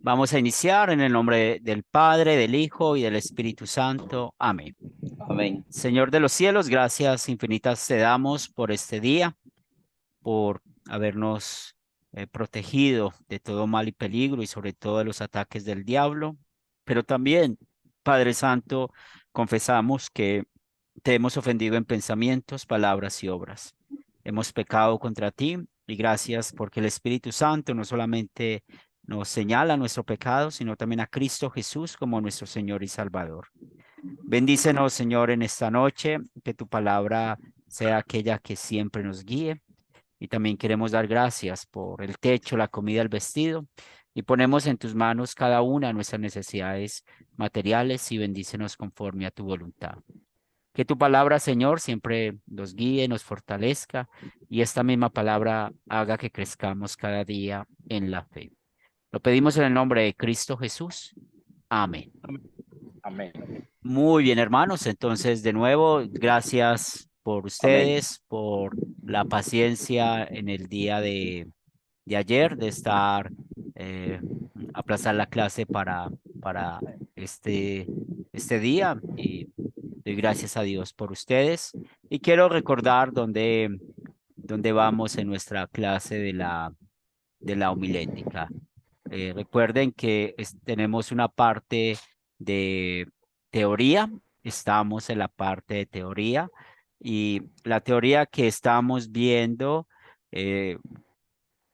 Vamos a iniciar en el nombre del Padre, del Hijo y del Espíritu Santo. Amén. Amén. Señor de los cielos, gracias infinitas te damos por este día, por habernos protegido de todo mal y peligro y sobre todo de los ataques del diablo. Pero también, Padre Santo, confesamos que te hemos ofendido en pensamientos, palabras y obras. Hemos pecado contra ti y gracias porque el Espíritu Santo no solamente nos señala nuestro pecado, sino también a Cristo Jesús como nuestro Señor y Salvador. Bendícenos, Señor, en esta noche, que tu palabra sea aquella que siempre nos guíe. Y también queremos dar gracias por el techo, la comida, el vestido. Y ponemos en tus manos cada una de nuestras necesidades materiales y bendícenos conforme a tu voluntad. Que tu palabra, Señor, siempre nos guíe, nos fortalezca y esta misma palabra haga que crezcamos cada día en la fe. Lo pedimos en el nombre de Cristo Jesús. Amén. Amén. Muy bien, hermanos. Entonces, de nuevo, gracias por Amén. ustedes, por la paciencia en el día de ayer, de estar, eh, aplazar la clase para este día. Y doy gracias a Dios por ustedes. Y quiero recordar dónde vamos en nuestra clase de la homilética. Recuerden que tenemos una parte de teoría, estamos en la parte de teoría y la teoría que estamos viendo eh,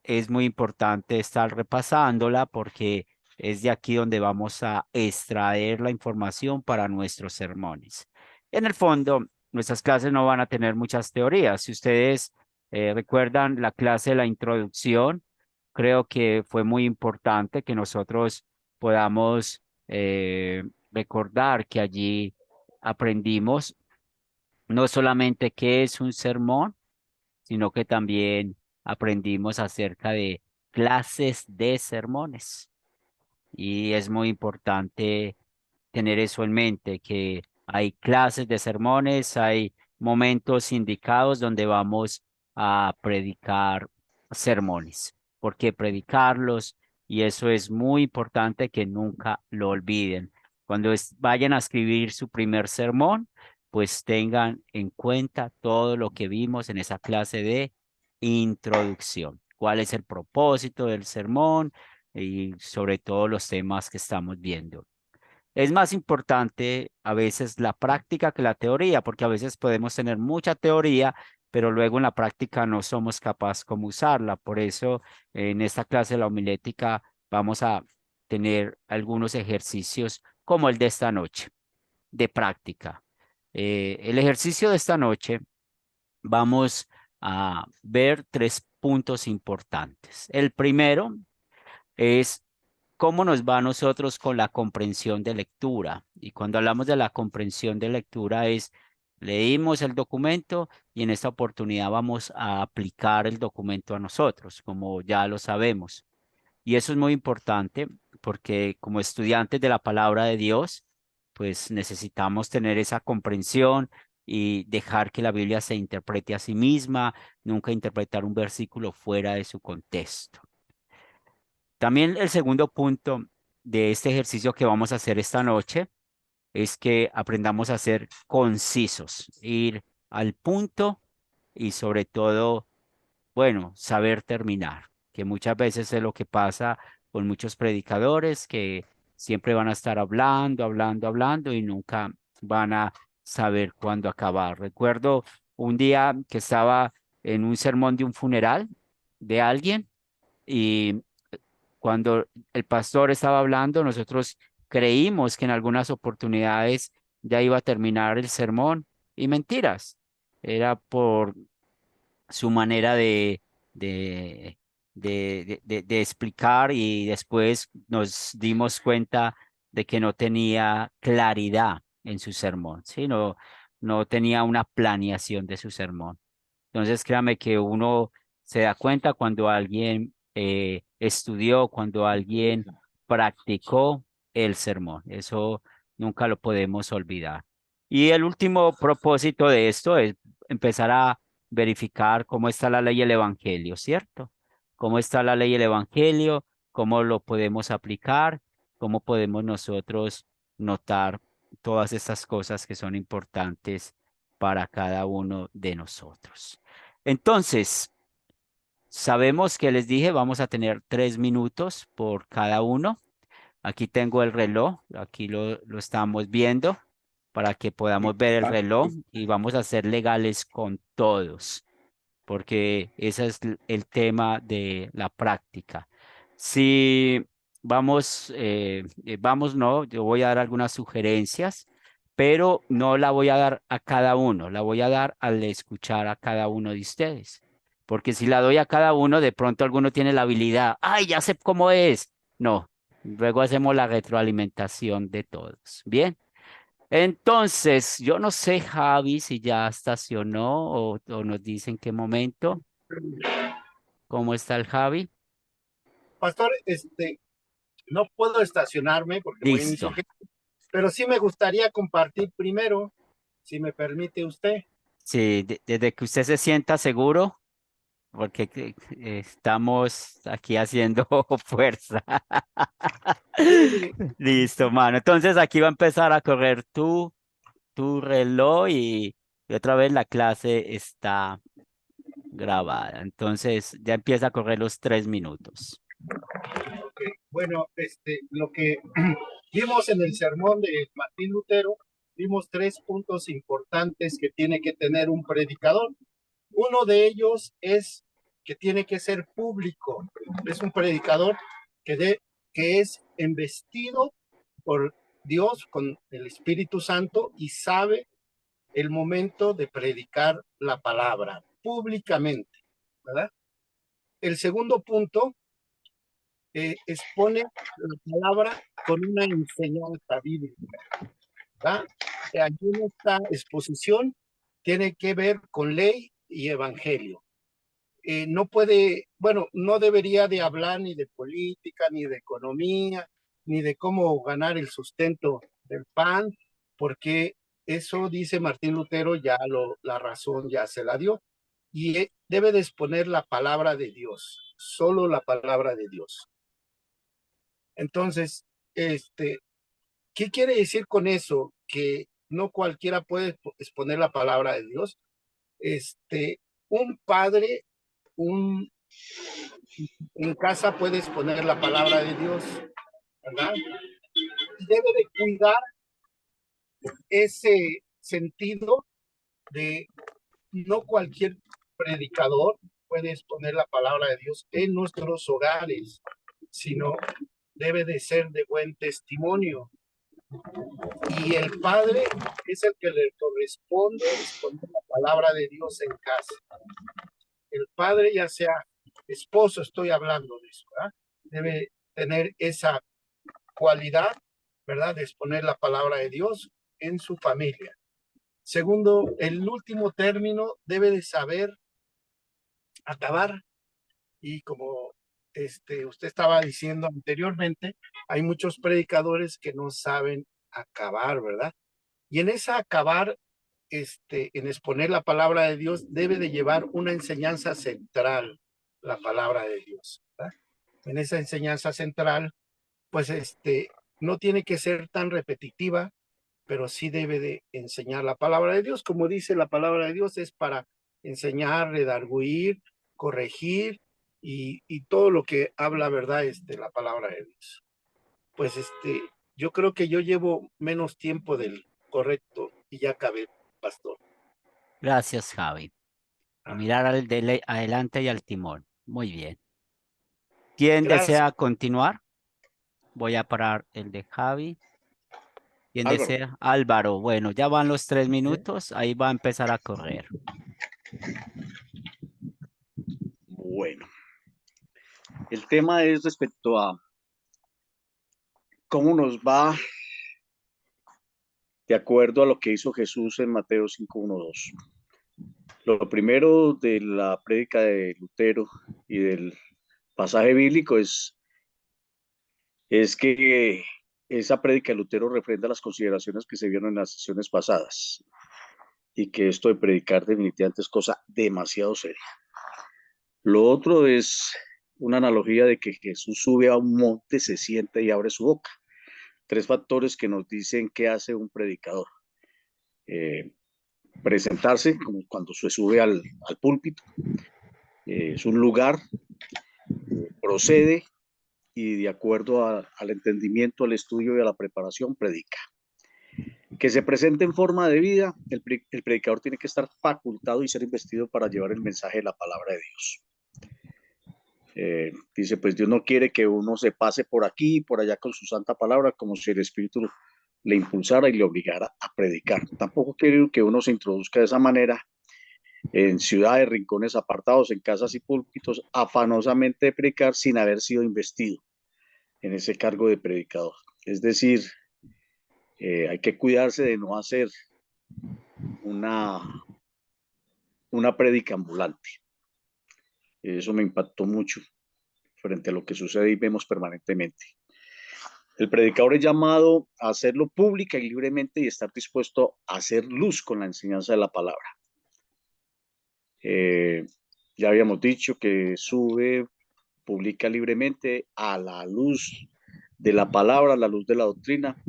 es muy importante estar repasándola porque es de aquí donde vamos a extraer la información para nuestros sermones. En el fondo, nuestras clases no van a tener muchas teorías. Si ustedes recuerdan la clase de la introducción, creo que fue muy importante que nosotros podamos recordar que allí aprendimos no solamente qué es un sermón, sino que también aprendimos acerca de clases de sermones. Y es muy importante tener eso en mente, que hay clases de sermones, hay momentos indicados donde vamos a predicar sermones. ¿Por qué predicarlos? Y eso es muy importante que nunca lo olviden. Cuando vayan a escribir su primer sermón, pues tengan en cuenta todo lo que vimos en esa clase de introducción. ¿Cuál es el propósito del sermón? Y sobre todo los temas que estamos viendo. Es más importante a veces la práctica que la teoría, porque a veces podemos tener mucha teoría, pero luego en la práctica no somos capaces cómo usarla. Por eso en esta clase de la homilética vamos a tener algunos ejercicios como el de esta noche, de práctica. El ejercicio de esta noche vamos a ver tres puntos importantes. El primero es cómo nos va a nosotros con la comprensión de lectura. Y cuando hablamos de la comprensión de lectura es, leímos el documento y en esta oportunidad vamos a aplicar el documento a nosotros, como ya lo sabemos. Y eso es muy importante porque como estudiantes de la palabra de Dios, pues necesitamos tener esa comprensión y dejar que la Biblia se interprete a sí misma, nunca interpretar un versículo fuera de su contexto. También el segundo punto de este ejercicio que vamos a hacer esta noche es que aprendamos a ser concisos, ir al punto y sobre todo, bueno, saber terminar, que muchas veces es lo que pasa con muchos predicadores que siempre van a estar hablando, hablando, hablando y nunca van a saber cuándo acabar. Recuerdo un día que estaba en un sermón de un funeral de alguien y cuando el pastor estaba hablando, nosotros creímos que en algunas oportunidades ya iba a terminar el sermón y mentiras. Era por su manera de, de explicar y después nos dimos cuenta de que no tenía claridad en su sermón, ¿sí? No tenía una planeación de su sermón. Entonces, créame que uno se da cuenta cuando alguien estudió, cuando alguien practicó el sermón. Eso nunca lo podemos olvidar. Y el último propósito de esto es empezar a verificar cómo está la ley y el evangelio, ¿cierto? ¿Cómo está la ley y el evangelio? cómo lo podemos aplicar, cómo podemos nosotros notar todas estas cosas que son importantes para cada uno de nosotros. Entonces, sabemos que les dije, vamos a tener 3 minutos por cada uno. Aquí tengo el reloj, aquí lo estamos viendo para que podamos ver el reloj y vamos a ser legales con todos porque ese es el tema de la práctica. Si vamos, no, yo voy a dar algunas sugerencias, pero no la voy a dar a cada uno, la voy a dar al escuchar a cada uno de ustedes. Porque si la doy a cada uno, de pronto alguno tiene la habilidad, ay, ya sé cómo es. No, luego hacemos la retroalimentación de todos. Bien. Entonces, yo no sé, Javi, si ya estacionó o nos dice en qué momento. ¿Cómo está el Javi? Pastor, no puedo estacionarme porque voy en Listo. insurgencia, pero sí me gustaría compartir primero, si me permite usted. Sí, desde que usted se sienta seguro, porque estamos aquí haciendo fuerza. Sí, Listo, mano. Entonces aquí va a empezar a correr tu reloj y otra vez la clase está grabada. Entonces ya empieza a correr los 3 minutos. ok. Bueno, lo que vimos en el sermón de Martín Lutero, vimos 3 puntos importantes que tiene que tener un predicador. Uno de ellos es que tiene que ser público. Es un predicador que es embestido por Dios con el Espíritu Santo y sabe el momento de predicar la palabra públicamente, ¿verdad? El segundo punto expone la palabra con una enseñanza bíblica, ¿verdad? Aquí en esta exposición tiene que ver con ley y evangelio. No puede, bueno, no debería de hablar ni de política, ni de economía, ni de cómo ganar el sustento del pan, porque eso dice Martín Lutero, la razón ya se la dio. Y debe de exponer la palabra de Dios, solo la palabra de Dios. Entonces, ¿qué quiere decir con eso? Que no cualquiera puede exponer la palabra de Dios. Un padre, un en casa puede exponer la palabra de Dios, ¿verdad? Debe de cuidar ese sentido de no cualquier predicador puede exponer la palabra de Dios en nuestros hogares, sino debe de ser de buen testimonio. Y el padre es el que le corresponde exponer la palabra de Dios en casa. El padre, ya sea esposo, estoy hablando de eso, ¿verdad? Debe tener esa cualidad, ¿verdad? De exponer la palabra de Dios en su familia. Segundo, el último término debe de saber acabar. Y como usted estaba diciendo anteriormente, hay muchos predicadores que no saben acabar, ¿verdad? Y en esa acabar, en exponer la palabra de Dios, debe de llevar una enseñanza central, la palabra de Dios, ¿verdad? En esa enseñanza central, pues no tiene que ser tan repetitiva, pero sí debe de enseñar la palabra de Dios. Como dice la palabra de Dios, es para enseñar, redarguir, corregir y todo lo que habla, ¿verdad? La palabra de Dios. Pues yo creo que yo llevo menos tiempo del correcto y ya acabé, pastor. Gracias, Javi. A mirar adelante y al timón. Muy bien. ¿Quién Gracias, desea continuar? Voy a parar el de Javi. ¿Quién Álvaro. desea? Álvaro. Bueno, ya van los 3 Sí. minutos. Ahí va a empezar a correr. Bueno, el tema es respecto a cómo nos va de acuerdo a lo que hizo Jesús en Mateo 5:1-2. Lo primero de la prédica de Lutero y del pasaje bíblico es que esa prédica de Lutero refrenda las consideraciones que se vieron en las sesiones pasadas y que esto de predicar definitivamente es cosa demasiado seria. Lo otro es una analogía de que Jesús sube a un monte, se sienta y abre su boca. 3 factores que nos dicen qué hace un predicador. Presentarse, como cuando se sube al púlpito, es un lugar, procede y de acuerdo al entendimiento, al estudio y a la preparación, predica. Que se presente en forma de vida, el predicador tiene que estar facultado y ser investido para llevar el mensaje de la palabra de Dios. Dice, pues Dios no quiere que uno se pase por aquí y por allá con su santa palabra, como si el Espíritu le impulsara y le obligara a predicar. Tampoco quiere que uno se introduzca de esa manera en ciudades, rincones apartados, en casas y púlpitos, afanosamente de predicar sin haber sido investido en ese cargo de predicador. Es decir, hay que cuidarse de no hacer una prédica ambulante. Eso me impactó mucho frente a lo que sucede y vemos permanentemente. El predicador es llamado a hacerlo pública y libremente y estar dispuesto a hacer luz con la enseñanza de la palabra. Ya habíamos dicho que sube, publica libremente a la luz de la palabra, a la luz de la doctrina,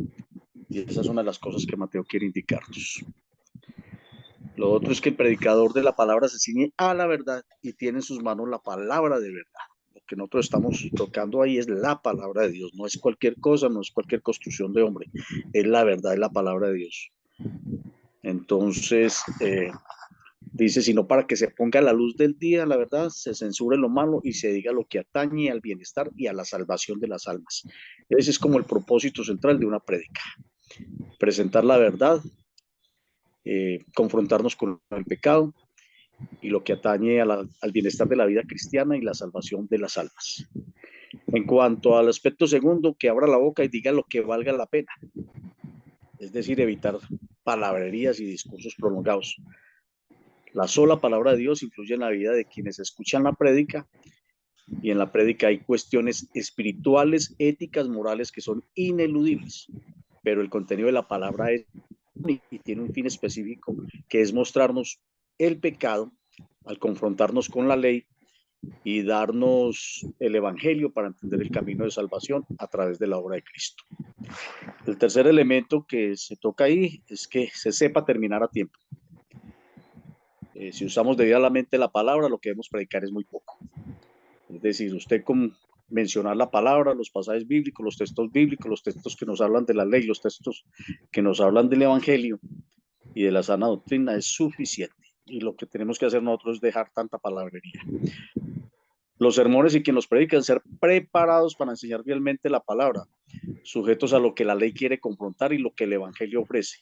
y esa es una de las cosas que Mateo quiere indicarnos. Lo otro es que el predicador de la palabra se ciñe a la verdad y tiene en sus manos la palabra de verdad. Lo que nosotros estamos tocando ahí es la palabra de Dios, no es cualquier cosa, no es cualquier construcción de hombre, es la verdad, es la palabra de Dios. Entonces, dice, sino para que se ponga a la luz del día, la verdad, se censure lo malo y se diga lo que atañe al bienestar y a la salvación de las almas. Ese es como el propósito central de una prédica. Presentar la verdad, confrontarnos con el pecado y lo que atañe al bienestar de la vida cristiana y la salvación de las almas. En cuanto al aspecto segundo, que abra la boca y diga lo que valga la pena. Es decir, evitar palabrerías y discursos prolongados. La sola palabra de Dios influye en la vida de quienes escuchan la prédica, y en la prédica hay cuestiones espirituales, éticas, morales que son ineludibles, pero el contenido de la palabra es y tiene un fin específico, que es mostrarnos el pecado al confrontarnos con la ley y darnos el evangelio para entender el camino de salvación a través de la obra de Cristo. El tercer elemento que se toca ahí es que se sepa terminar a tiempo. Si usamos debidamente la palabra, lo que debemos predicar es muy poco. Es decir, usted con mencionar la palabra, los pasajes bíblicos, los textos que nos hablan de la ley, los textos que nos hablan del evangelio y de la sana doctrina es suficiente. Y lo que tenemos que hacer nosotros es dejar tanta palabrería. Los sermones y quien los predica deben ser preparados para enseñar fielmente la palabra, sujetos a lo que la ley quiere confrontar y lo que el evangelio ofrece.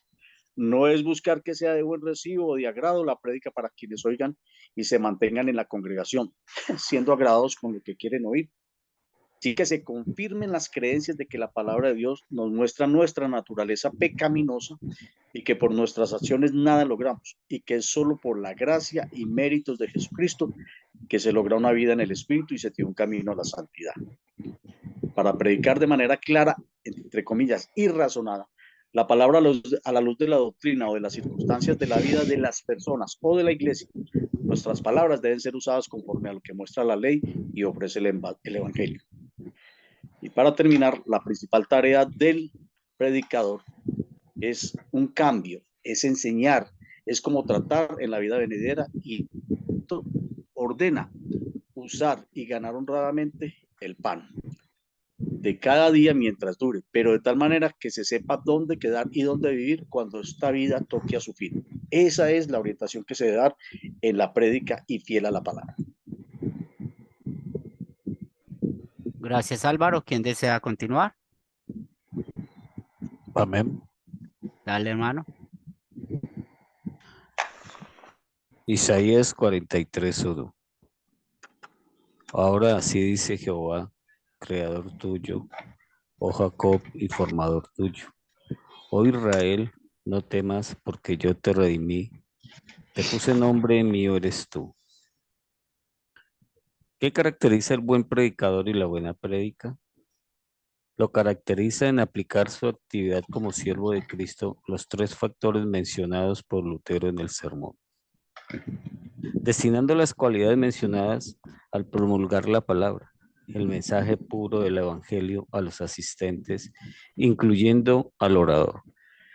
No es buscar que sea de buen recibo o de agrado la prédica para quienes oigan y se mantengan en la congregación, siendo agradados con lo que quieren oír. Sí que se confirmen las creencias de que la palabra de Dios nos muestra nuestra naturaleza pecaminosa y que por nuestras acciones nada logramos y que es solo por la gracia y méritos de Jesucristo que se logra una vida en el Espíritu y se tiene un camino a la santidad. Para predicar de manera clara, entre comillas, y razonada, la palabra a la luz de la doctrina o de las circunstancias de la vida de las personas o de la iglesia, nuestras palabras deben ser usadas conforme a lo que muestra la ley y ofrece el evangelio. Y para terminar, la principal tarea del predicador es un cambio, es enseñar, es como tratar en la vida venidera y ordena usar y ganar honradamente el pan de cada día mientras dure, pero de tal manera que se sepa dónde quedar y dónde vivir cuando esta vida toque a su fin. Esa es la orientación que se debe dar en la prédica y fiel a la palabra. Gracias, Álvaro. ¿Quién desea continuar? Amén. Dale, hermano. Isaías 43:1. Ahora así dice Jehová, creador tuyo, oh Jacob y formador tuyo. Oh Israel, no temas, porque yo te redimí. Te puse nombre, mío eres tú. ¿Qué caracteriza el buen predicador y la buena prédica? Lo caracteriza en aplicar su actividad como siervo de Cristo los 3 factores mencionados por Lutero en el sermón, destinando las cualidades mencionadas al promulgar la palabra, el mensaje puro del Evangelio a los asistentes, incluyendo al orador.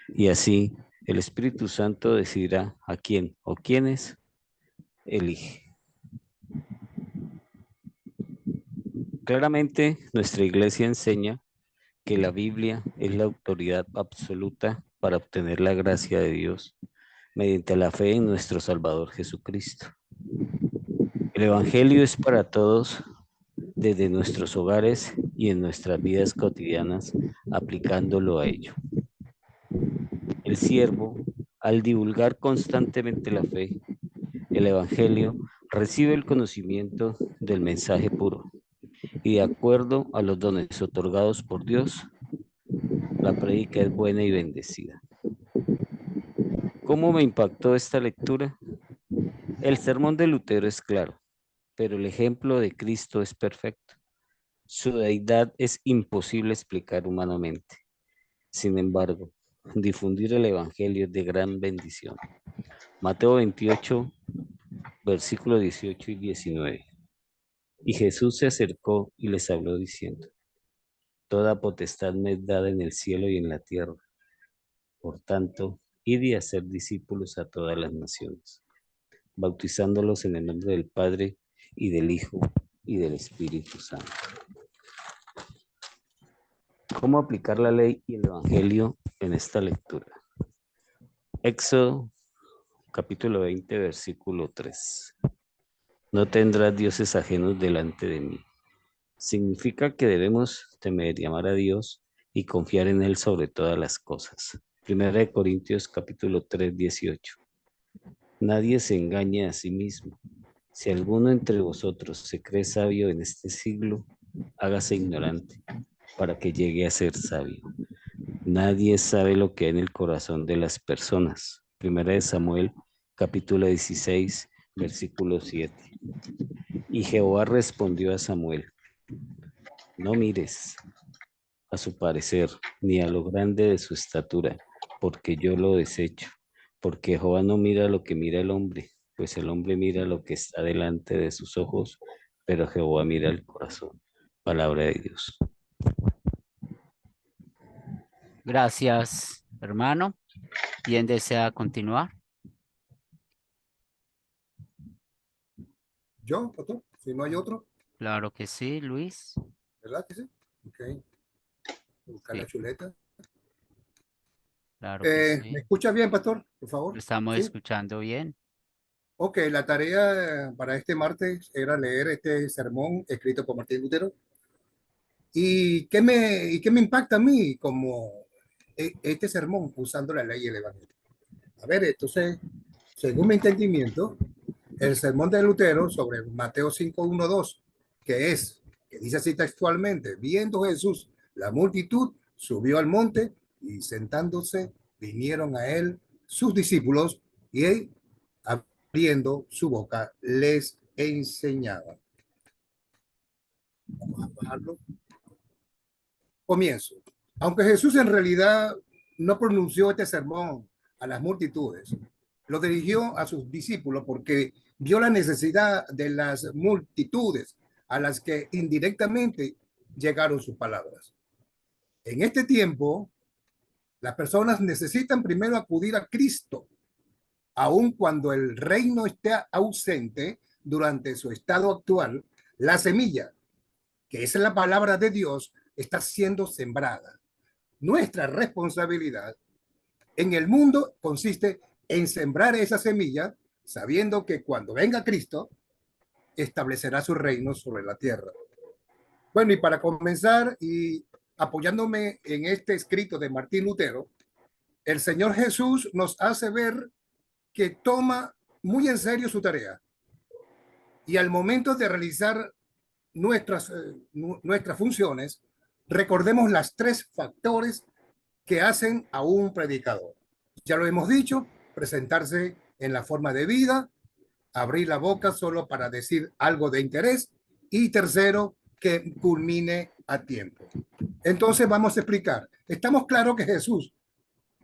Y así el Espíritu Santo decidirá a quién o quiénes elige. Claramente, nuestra iglesia enseña que la Biblia es la autoridad absoluta para obtener la gracia de Dios mediante la fe en nuestro Salvador Jesucristo. El Evangelio es para todos desde nuestros hogares y en nuestras vidas cotidianas, aplicándolo a ello. El siervo, al divulgar constantemente la fe, el Evangelio, recibe el conocimiento del mensaje puro y de acuerdo a los dones otorgados por Dios, la prédica es buena y bendecida. ¿Cómo me impactó esta lectura? El sermón de Lutero es claro, pero el ejemplo de Cristo es perfecto. Su deidad es imposible explicar humanamente. Sin embargo, difundir el Evangelio es de gran bendición. Mateo 28, versículos 18 y 19. Y Jesús se acercó y les habló diciendo: Toda potestad me es dada en el cielo y en la tierra. Por tanto, id y hacer discípulos a todas las naciones, bautizándolos en el nombre del Padre y del Hijo y del Espíritu Santo. ¿Cómo aplicar la ley y el Evangelio en esta lectura? Éxodo, capítulo 20, versículo 3. No tendrás dioses ajenos delante de mí. Significa que debemos temer y amar a Dios y confiar en Él sobre todas las cosas. Primera de Corintios, capítulo 3, 18. Nadie se engañe a sí mismo. Si alguno entre vosotros se cree sabio en este siglo, hágase ignorante, para que llegue a ser sabio. Nadie sabe lo que hay en el corazón de las personas. Primera de Samuel, capítulo 16, versículo 7. Y Jehová respondió a Samuel: No mires a su parecer, ni a lo grande de su estatura, porque yo lo desecho. Porque Jehová no mira lo que mira el hombre, pues el hombre mira lo que está delante de sus ojos, pero Jehová mira el corazón. Palabra de Dios. Gracias, hermano. ¿Quién desea continuar? Yo, pastor, si no hay otro, Claro que sí, Luis. ¿verdad que sí? Ok. Buscar Sí, la chuleta. claro que ¿Me sí. escucha bien, pastor? Por favor. Lo estamos Sí. escuchando bien. Ok, la tarea para este martes era leer este sermón escrito por Martín Lutero. ¿Y qué me impacta a mí como este sermón usando la ley y el evangelio? A ver, entonces, según mi entendimiento, el sermón de Lutero sobre Mateo 5, 1, 2, que dice así textualmente: viendo Jesús la multitud, subió al monte y sentándose vinieron a él sus discípulos y él, abriendo su boca, les enseñaba. Vamos a bajarlo. Comienzo. Aunque Jesús en realidad no pronunció este sermón a las multitudes, lo dirigió a sus discípulos porque vio la necesidad de las multitudes a las que indirectamente llegaron sus palabras. En este tiempo, las personas necesitan primero acudir a Cristo, aun cuando el reino esté ausente durante su estado actual. La semilla, que es la palabra de Dios, está siendo sembrada. Nuestra responsabilidad en el mundo consiste en sembrar esa semilla, sabiendo que cuando venga Cristo, establecerá su reino sobre la tierra. Bueno, y para comenzar, y apoyándome en este escrito de Martín Lutero, el Señor Jesús nos hace ver que toma muy en serio su tarea. Y al momento de realizar nuestras funciones, recordemos las tres factores que hacen a un predicador. Ya lo hemos dicho: presentarse en la forma de vida, abrir la boca solo para decir algo de interés, y tercero, que culmine a tiempo. Entonces vamos a explicar. Estamos claros que Jesús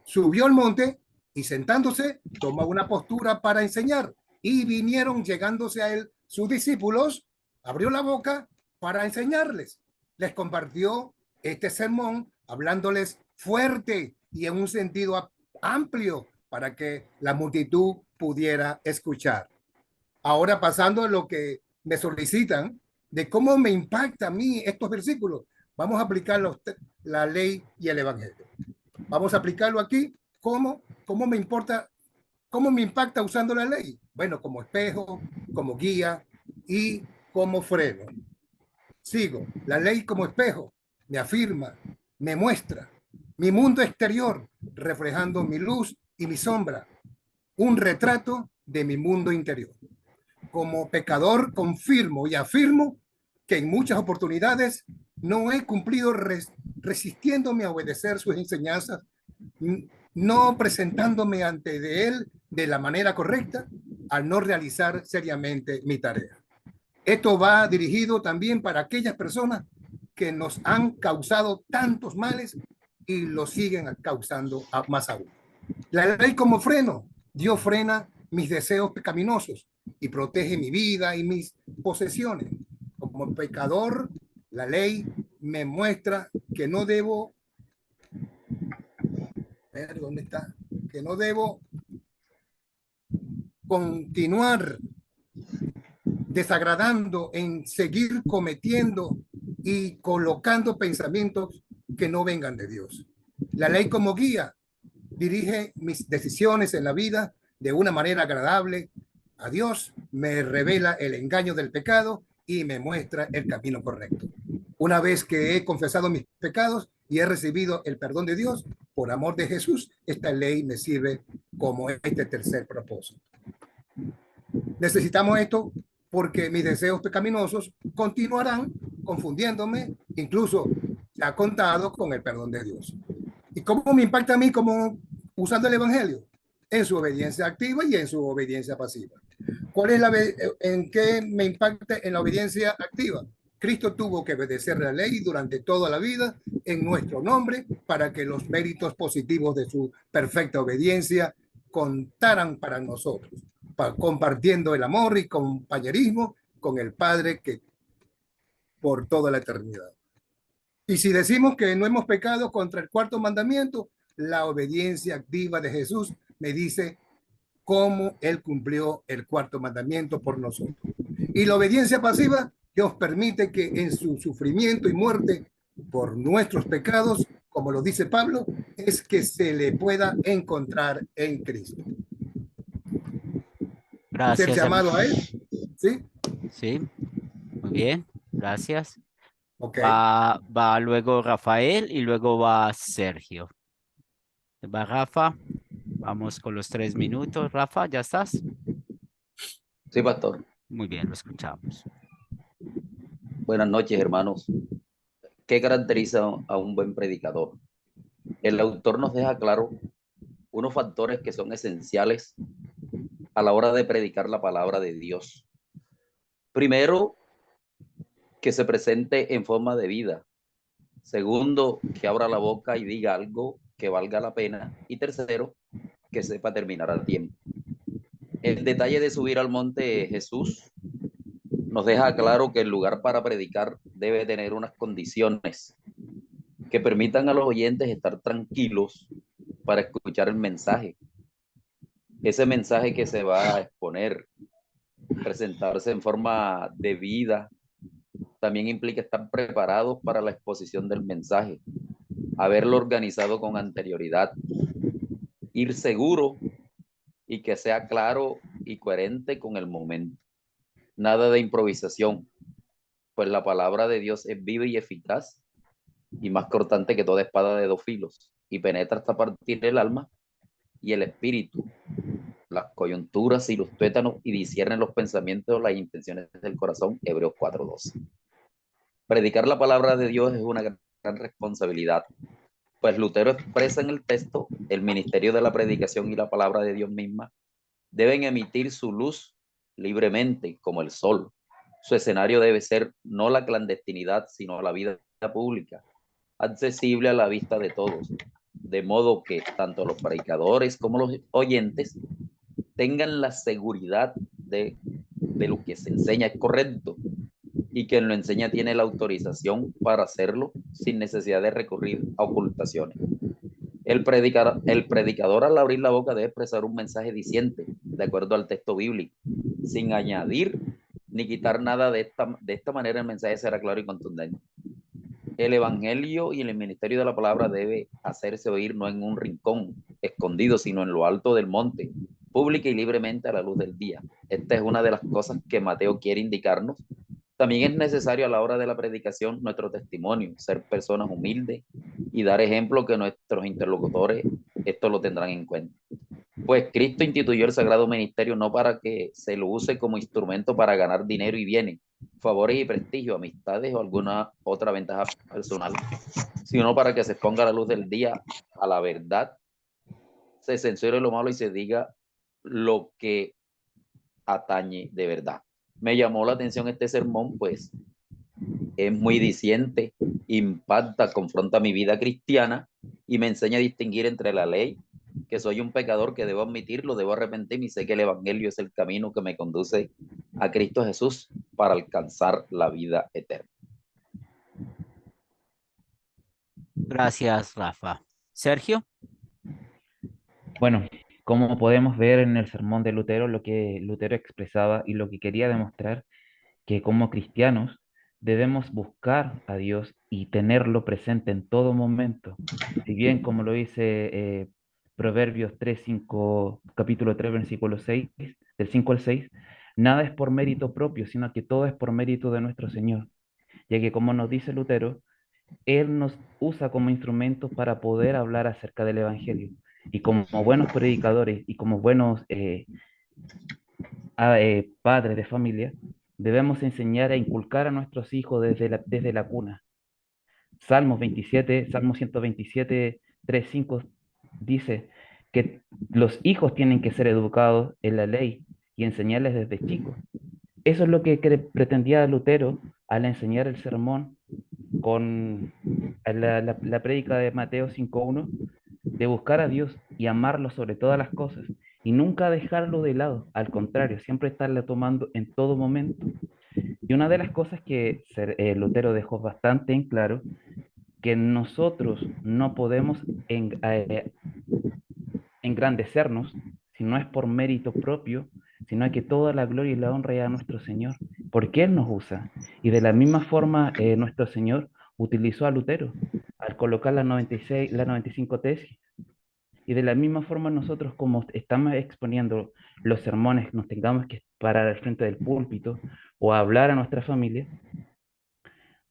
subió al monte y sentándose tomó una postura para enseñar, y vinieron llegándose a él sus discípulos, abrió la boca para enseñarles. Les compartió este sermón hablándoles fuerte y en un sentido amplio para que la multitud pudiera escuchar. Ahora pasando a lo que me solicitan de cómo me impacta a mí estos versículos, vamos a aplicar la ley y el evangelio. Vamos a aplicarlo aquí. ¿Cómo me importa? ¿Cómo me impacta usando la ley? Bueno, como espejo, como guía y como freno. Sigo. La ley como espejo me afirma, me muestra mi mundo exterior, reflejando mi luz y mi sombra, un retrato de mi mundo interior. Como pecador confirmo y afirmo que en muchas oportunidades no he cumplido resistiéndome a obedecer sus enseñanzas, no presentándome ante de él de la manera correcta, al no realizar seriamente mi tarea. Esto va dirigido también para aquellas personas que nos han causado tantos males y lo siguen causando más aún. La ley como freno, Dios frena mis deseos pecaminosos y protege mi vida y mis posesiones. Como pecador, la ley me muestra que no debo, ¿dónde está? Que no debo continuar desagradando en seguir cometiendo y colocando pensamientos que no vengan de Dios. La ley como guía dirige mis decisiones en la vida de una manera agradable a Dios, me revela el engaño del pecado y me muestra el camino correcto. Una vez que he confesado mis pecados y he recibido el perdón de Dios, por amor de Jesús, esta ley me sirve como este tercer propósito. Necesitamos esto porque mis deseos pecaminosos continuarán confundiéndome, incluso se ha contado con el perdón de Dios. ¿Y cómo me impacta a mí como usando el evangelio? En su obediencia activa y en su obediencia pasiva. ¿En qué me impacta en la obediencia activa? Cristo tuvo que obedecer la ley durante toda la vida en nuestro nombre para que los méritos positivos de su perfecta obediencia contaran para nosotros, compartiendo el amor y compañerismo con el Padre que por toda la eternidad. Y si decimos que no hemos pecado contra el cuarto mandamiento, la obediencia activa de Jesús me dice cómo Él cumplió el cuarto mandamiento por nosotros. Y la obediencia pasiva Dios permite que en su sufrimiento y muerte por nuestros pecados, como lo dice Pablo, es que se le pueda encontrar en Cristo. Gracias. Ser llamado a Él. ¿Sí? Sí, muy bien, gracias. Okay. Va luego Rafael y luego va Sergio. Va Rafa, vamos con los 3 minutos. Rafa, ¿ya estás? Sí, pastor. Muy bien, lo escuchamos. Buenas noches, hermanos. ¿Qué caracteriza a un buen predicador? El autor nos deja claro unos factores que son esenciales a la hora de predicar la palabra de Dios. Primero, que se presente en forma de vida. Segundo, que abra la boca y diga algo que valga la pena. Y tercero, que sepa terminar a tiempo. El detalle de subir al monte Jesús nos deja claro que el lugar para predicar debe tener unas condiciones que permitan a los oyentes estar tranquilos para escuchar el mensaje. Ese mensaje que se va a exponer, presentarse en forma de vida, también implica estar preparados para la exposición del mensaje, haberlo organizado con anterioridad, ir seguro y que sea claro y coherente con el momento. Nada de improvisación, pues la palabra de Dios es viva y eficaz y más cortante que toda espada de 2 filos y penetra hasta partir el alma y el espíritu, las coyunturas y los tuétanos y discierne los pensamientos o las intenciones del corazón. Hebreos 4:12. Predicar la palabra de Dios es una gran responsabilidad, pues Lutero expresa en el texto: el ministerio de la predicación y la palabra de Dios misma deben emitir su luz libremente como el sol. Su escenario debe ser no la clandestinidad, sino la vida pública, accesible a la vista de todos, de modo que tanto los predicadores como los oyentes tengan la seguridad de lo que se enseña es correcto y quien lo enseña tiene la autorización para hacerlo sin necesidad de recurrir a ocultaciones. El predicador al abrir la boca debe expresar un mensaje diciente, de acuerdo al texto bíblico, sin añadir ni quitar nada. De esta manera el mensaje será claro y contundente. El evangelio y el ministerio de la palabra debe hacerse oír no en un rincón escondido, sino en lo alto del monte, pública y libremente a la luz del día. Esta es una de las cosas que Mateo quiere indicarnos. También es necesario a la hora de la predicación nuestro testimonio, ser personas humildes y dar ejemplo que nuestros interlocutores esto lo tendrán en cuenta. Pues Cristo instituyó el sagrado ministerio no para que se lo use como instrumento para ganar dinero y bienes, favores y prestigio, amistades o alguna otra ventaja personal, sino para que se exponga a la luz del día a la verdad, se censure lo malo y se diga lo que atañe de verdad. Me llamó la atención este sermón, pues es muy diciente, impacta, confronta mi vida cristiana y me enseña a distinguir entre la ley, que soy un pecador, que debo admitirlo, debo arrepentirme y sé que el evangelio es el camino que me conduce a Cristo Jesús para alcanzar la vida eterna. Gracias, Rafa. Sergio. Bueno, como podemos ver en el sermón de Lutero, lo que Lutero expresaba y lo que quería demostrar, que como cristianos debemos buscar a Dios y tenerlo presente en todo momento. Si bien, como lo dice Proverbios 3, 5, capítulo 3, versículo 6, del 5 al 6, nada es por mérito propio, sino que todo es por mérito de nuestro Señor, ya que como nos dice Lutero, Él nos usa como instrumento para poder hablar acerca del Evangelio. Y como buenos predicadores y como buenos padres de familia, debemos enseñar a inculcar a nuestros hijos desde la cuna. Salmo 127, 3, 5 dice que los hijos tienen que ser educados en la ley y enseñarles desde chicos. Eso es lo que pretendía Lutero al enseñar el sermón con la prédica de Mateo 5.1, de buscar a Dios y amarlo sobre todas las cosas y nunca dejarlo de lado, al contrario, siempre estarle tomando en todo momento. Y una de las cosas que Lutero dejó bastante en claro, que nosotros no podemos engrandecernos si no es por mérito propio, sino que toda la gloria y la honra es a nuestro Señor, porque Él nos usa. Y de la misma forma, nuestro Señor utilizó a Lutero al colocar la 95 tesis. Y de la misma forma nosotros, como estamos exponiendo los sermones, nos tengamos que parar al frente del púlpito o hablar a nuestra familia,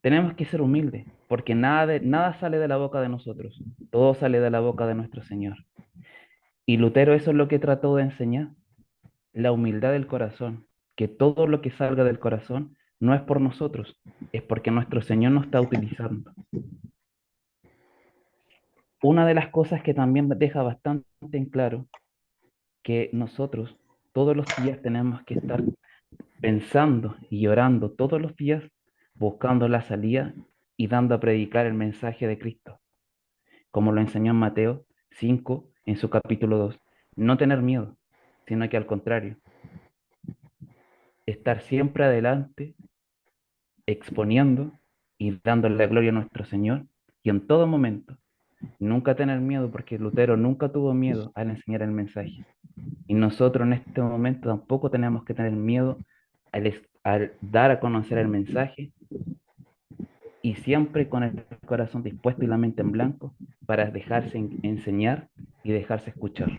tenemos que ser humildes, porque nada sale de la boca de nosotros, todo sale de la boca de nuestro Señor. Y Lutero eso es lo que trató de enseñar, la humildad del corazón, que todo lo que salga del corazón no es por nosotros, es porque nuestro Señor nos está utilizando. Una de las cosas que también deja bastante en claro, que nosotros todos los días tenemos que estar pensando y orando todos los días, buscando la salida y dando a predicar el mensaje de Cristo, como lo enseñó en Mateo 5, en su capítulo 2. No tener miedo, sino que al contrario, estar siempre adelante, exponiendo y dándole la gloria a nuestro Señor, y en todo momento, nunca tener miedo, porque Lutero nunca tuvo miedo al enseñar el mensaje. Y nosotros en este momento tampoco tenemos que tener miedo al dar a conocer el mensaje, y siempre con el corazón dispuesto y la mente en blanco para dejarse enseñar y dejarse escuchar.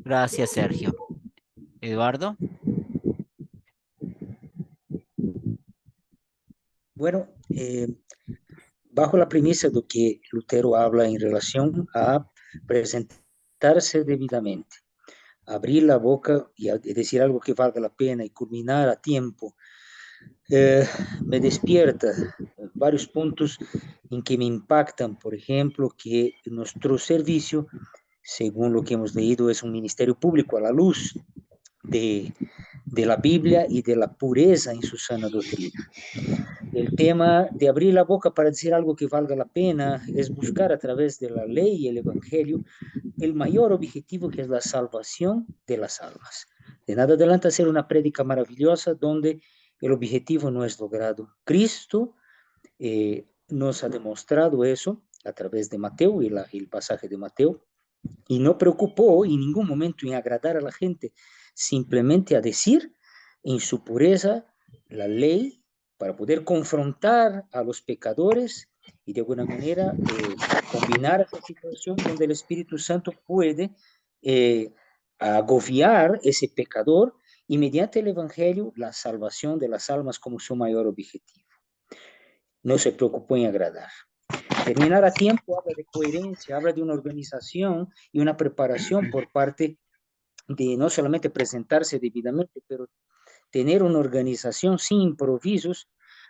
Gracias, Sergio. Eduardo. Bueno, bajo la premisa de que Lutero habla en relación a presentarse debidamente, abrir la boca y decir algo que valga la pena y culminar a tiempo, me despierta varios puntos en que me impactan. Por ejemplo, que nuestro servicio, según lo que hemos leído, es un ministerio público a la luz de la Biblia y de la pureza en su sana doctrina. El tema de abrir la boca para decir algo que valga la pena es buscar a través de la ley y el evangelio el mayor objetivo, que es la salvación de las almas. De nada adelanta hacer una prédica maravillosa donde el objetivo no es logrado. Cristo nos ha demostrado eso a través de Mateo y el pasaje de Mateo, y no preocupó en ningún momento en agradar a la gente, simplemente a decir en su pureza la ley para poder confrontar a los pecadores y de alguna manera combinar esa situación donde el Espíritu Santo puede agobiar ese pecador y mediante el Evangelio la salvación de las almas como su mayor objetivo. No se preocupó en agradar. Terminar a tiempo habla de coherencia, habla de una organización y una preparación por parte de no solamente presentarse debidamente, pero tener una organización sin improvisos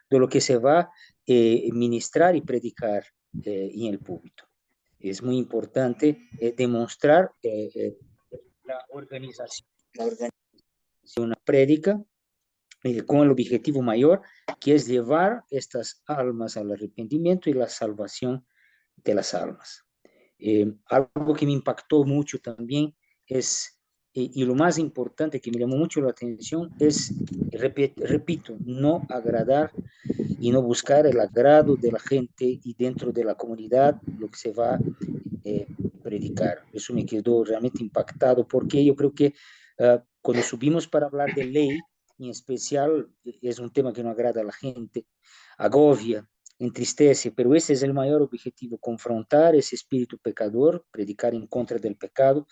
de lo que se va a ministrar y predicar en el púlpito. Es muy importante demostrar la organización, una prédica con el objetivo mayor, que es llevar estas almas al arrepentimiento y la salvación de las almas. Algo que me impactó mucho también es, y lo más importante que me llamó mucho la atención es, repito, no agradar y no buscar el agrado de la gente y dentro de la comunidad lo que se va a predicar. Eso me quedó realmente impactado, porque yo creo que cuando subimos para hablar de ley, en especial, es un tema que no agrada a la gente, agobia, entristece, pero ese es el mayor objetivo, confrontar ese espíritu pecador, predicar en contra del pecado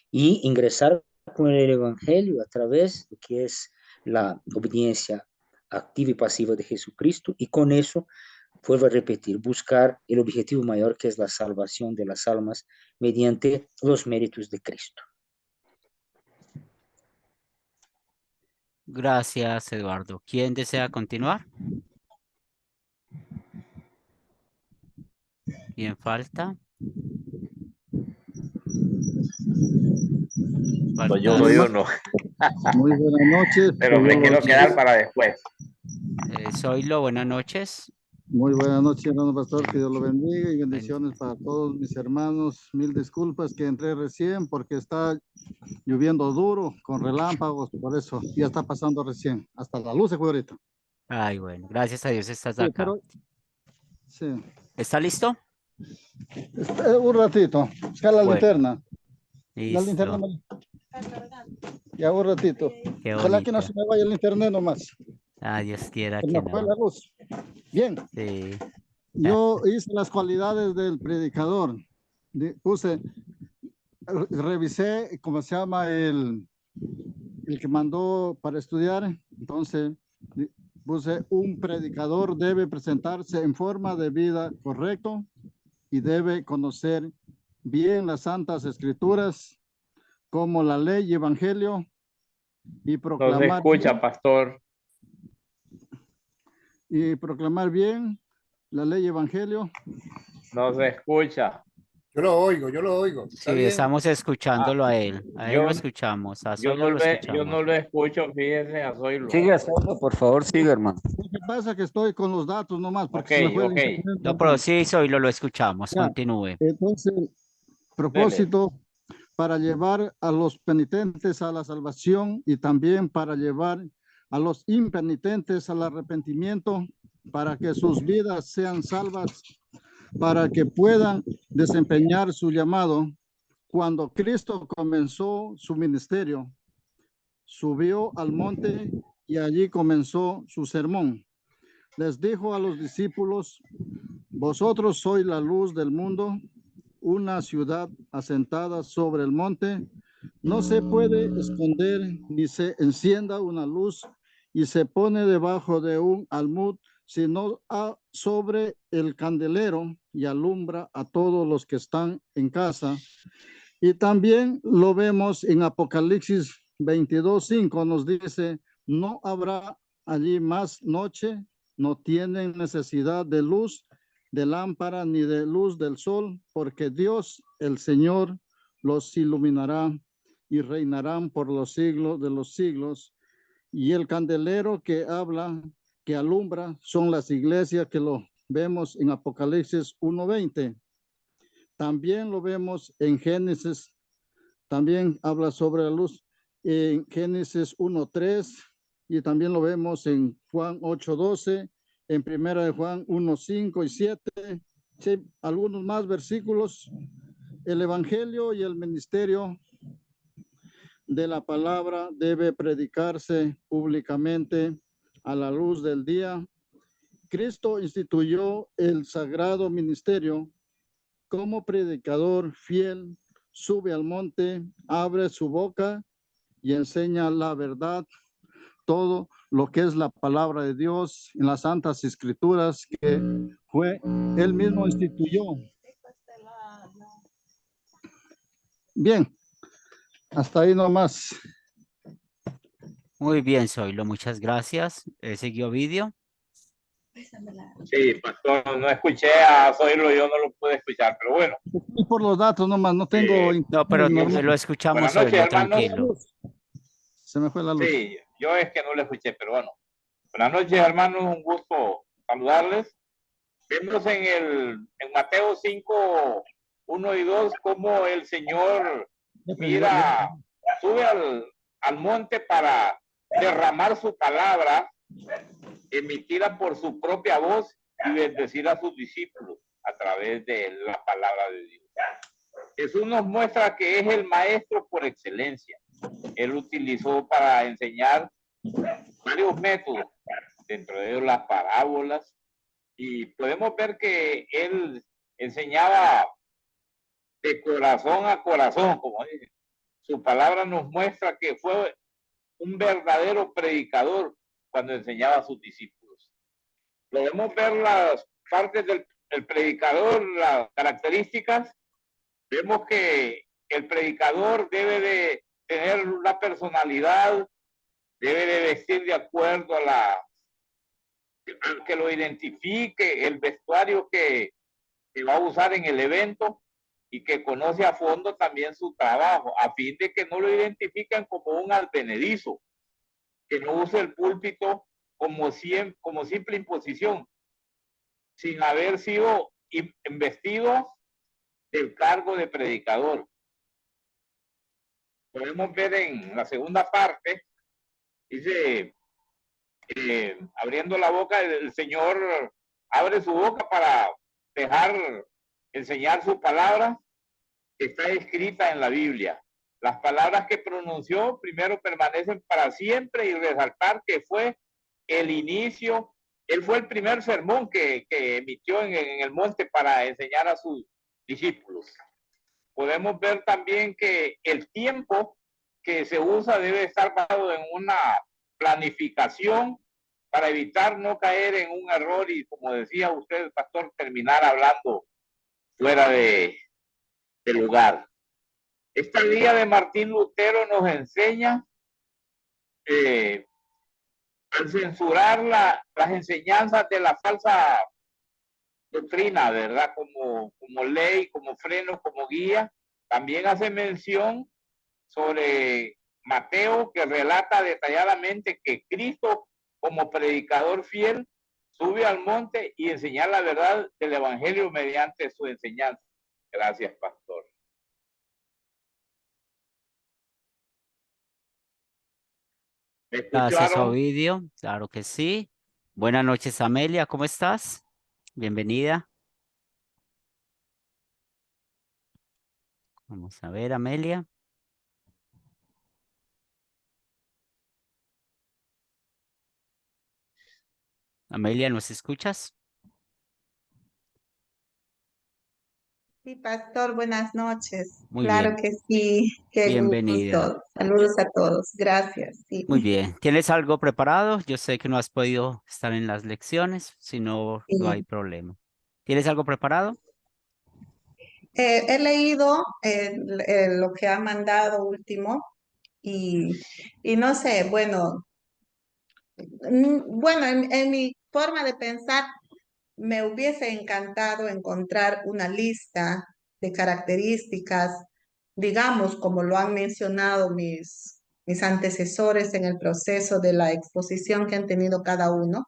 y ingresar con el Evangelio a través de que es la obediencia activa y pasiva de Jesucristo, y con eso, vuelvo a repetir, buscar el objetivo mayor, que es la salvación de las almas mediante los méritos de Cristo. Gracias, Eduardo. ¿Quién desea continuar? ¿Quién falta? Pues yo soy uno. Muy buenas noches. Pero me quiero quedar para después. Zoilo, buenas noches. Muy buenas noches, hermano pastor, que Dios lo bendiga y bendiciones para todos mis hermanos. Mil disculpas que entré recién porque está lloviendo duro con relámpagos, por eso ya está pasando recién. Hasta la luz se fue ahorita. Ay, bueno, gracias a Dios estás Sí, acá. pero, sí. ¿Está listo? Un ratito. Busca la Bueno, linterna. La listo. linterna. Ya un ratito. Qué Ojalá que no se bonito. me vaya el internet nomás. Ah, Dios quiera Se que me fue no. la luz. Bien. Sí. Yo hice las cualidades del predicador. Revisé, ¿cómo se llama? El que mandó para estudiar. Entonces, puse: un predicador debe presentarse en forma de vida correcto y debe conocer bien las santas escrituras, como la ley y evangelio, y proclamar. No se escucha, pastor. Y proclamar bien la ley y evangelio. No se escucha. Yo lo oigo. Sí, estamos escuchándolo a él. A él lo escuchamos. A Yo Zoilo no, lo yo escuchamos. no lo escucho, fíjense, a Zoilo. Sigue, Zoilo, por favor, sigue, hermano. Lo que pasa es que estoy con los datos nomás, porque Ok, se me fue el ok. internet. No, pero sí, Zoilo lo escuchamos. Ya. Continúe. Entonces, propósito para llevar a los penitentes a la salvación y también para llevar a los impenitentes al arrepentimiento, para que sus vidas sean salvas, para que puedan desempeñar su llamado. Cuando Cristo comenzó su ministerio, subió al monte y allí comenzó su sermón. Les dijo a los discípulos: vosotros sois la luz del mundo. Una ciudad asentada sobre el monte no se puede esconder, ni se encienda una luz y se pone debajo de un almud, sino sobre el candelero, y alumbra a todos los que están en casa. Y también lo vemos en Apocalipsis 22:5, nos dice: no habrá allí más noche, no tienen necesidad de luz de lámpara ni de luz del sol, porque Dios, el Señor, los iluminará y reinarán por los siglos de los siglos. Y el candelero que habla, que alumbra, son las iglesias, que lo vemos en Apocalipsis 1:20. También lo vemos en Génesis, también habla sobre la luz en Génesis 1:3 y también lo vemos en Juan 8:12, en Primera de Juan 1:5 y 7, sí, algunos más versículos. El evangelio y el ministerio de la palabra debe predicarse públicamente a la luz del día. Cristo instituyó el sagrado ministerio. Como predicador fiel, sube al monte, abre su boca y enseña la verdad, todo lo que es la palabra de Dios en las santas escrituras que fue él mismo instituyó. Bien, hasta ahí nomás. Muy bien, Zoilo, muchas gracias. ¿Siguió vídeo? Sí, pastor, no escuché a Zoilo, yo no lo pude escuchar, pero bueno. Y por los datos nomás, no tengo... No, pero normal. lo escuchamos, Buenas noches, Zoilo, hermanos. tranquilo. Se me fue la luz. Sí, yo es que no lo escuché, pero bueno. Buenas noches, hermanos, un gusto saludarles. Vemos en Mateo 5, 1 y 2, cómo el Señor sube al monte para derramar su palabra, emitida por su propia voz y bendecir a sus discípulos a través de la palabra de Dios. Jesús nos muestra que es el maestro por excelencia. Él utilizó para enseñar varios métodos, dentro de ellos las parábolas, y podemos ver que él enseñaba de corazón a corazón, como dice. Su palabra nos muestra que fue un verdadero predicador cuando enseñaba a sus discípulos. Podemos ver las partes del predicador, las características. Vemos que el predicador debe de tener una personalidad, debe de vestir de acuerdo a que lo identifique, el vestuario que va a usar en el evento, y que conoce a fondo también su trabajo, a fin de que no lo identifiquen como un advenedizo, que no use el púlpito como simple imposición, sin haber sido investido del cargo de predicador. Podemos ver en la segunda parte, dice, abriendo la boca, el Señor abre su boca para dejar enseñar su palabra que está escrita en la Biblia. Las palabras que pronunció primero permanecen para siempre, y resaltar que fue el inicio, él fue el primer sermón que emitió en el monte para enseñar a sus discípulos. Podemos ver también que el tiempo que se usa debe estar basado en una planificación para evitar no caer en un error y, como decía usted, pastor, terminar hablando fuera de lugar. Esta guía de Martín Lutero nos enseña al censurar las enseñanzas de la falsa doctrina, ¿verdad? Como ley, como freno, como guía. También hace mención sobre Mateo, que relata detalladamente que Cristo, como predicador fiel, sube al monte y enseña la verdad del evangelio mediante su enseñanza. Gracias, pastor. Gracias, Ovidio. Claro que sí. Buenas noches, Amelia. ¿Cómo estás? Bienvenida. Vamos a ver, Amelia. Amelia, ¿nos escuchas? Sí, pastor, buenas noches. Muy claro bien. que sí, qué Bienvenida. gusto. Saludos a todos, gracias. Sí. Muy bien. ¿Tienes algo preparado? Yo sé que no has podido estar en las lecciones, si no, no hay problema. ¿Tienes algo preparado? He leído lo que ha mandado último y no sé, bueno, en mi forma de pensar me hubiese encantado encontrar una lista de características, digamos, como lo han mencionado mis antecesores en el proceso de la exposición que han tenido cada uno,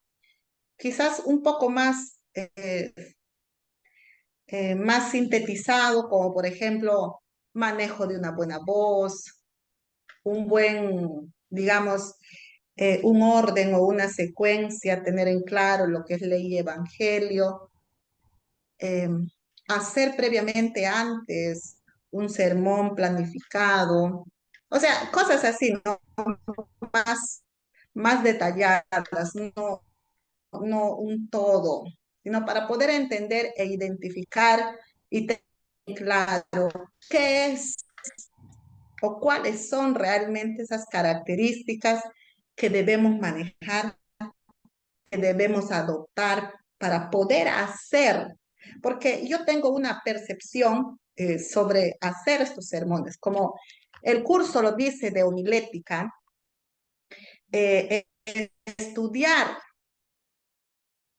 quizás un poco más más sintetizado, como por ejemplo, manejo de una buena voz, un buen, digamos, un orden o una secuencia, tener en claro lo que es ley y evangelio, hacer previamente antes un sermón planificado, o sea, cosas así, ¿no? Más detalladas, no un todo, sino para poder entender e identificar y tener claro qué es o cuáles son realmente esas características que debemos manejar, que debemos adoptar para poder hacer, porque yo tengo una percepción sobre hacer estos sermones, como el curso lo dice de homilética, estudiar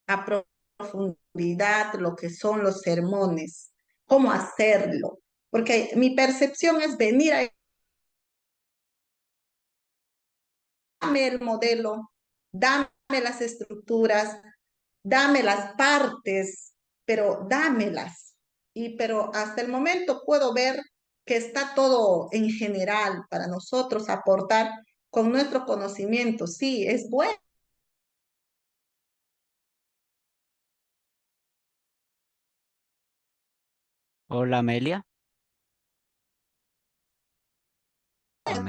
a profundidad lo que son los sermones, cómo hacerlo, porque mi percepción es venir a dame el modelo, dame las estructuras, dame las partes, pero dámelas. Pero hasta el momento puedo ver que está todo en general para nosotros aportar con nuestro conocimiento. Sí, es bueno. Hola, Amelia.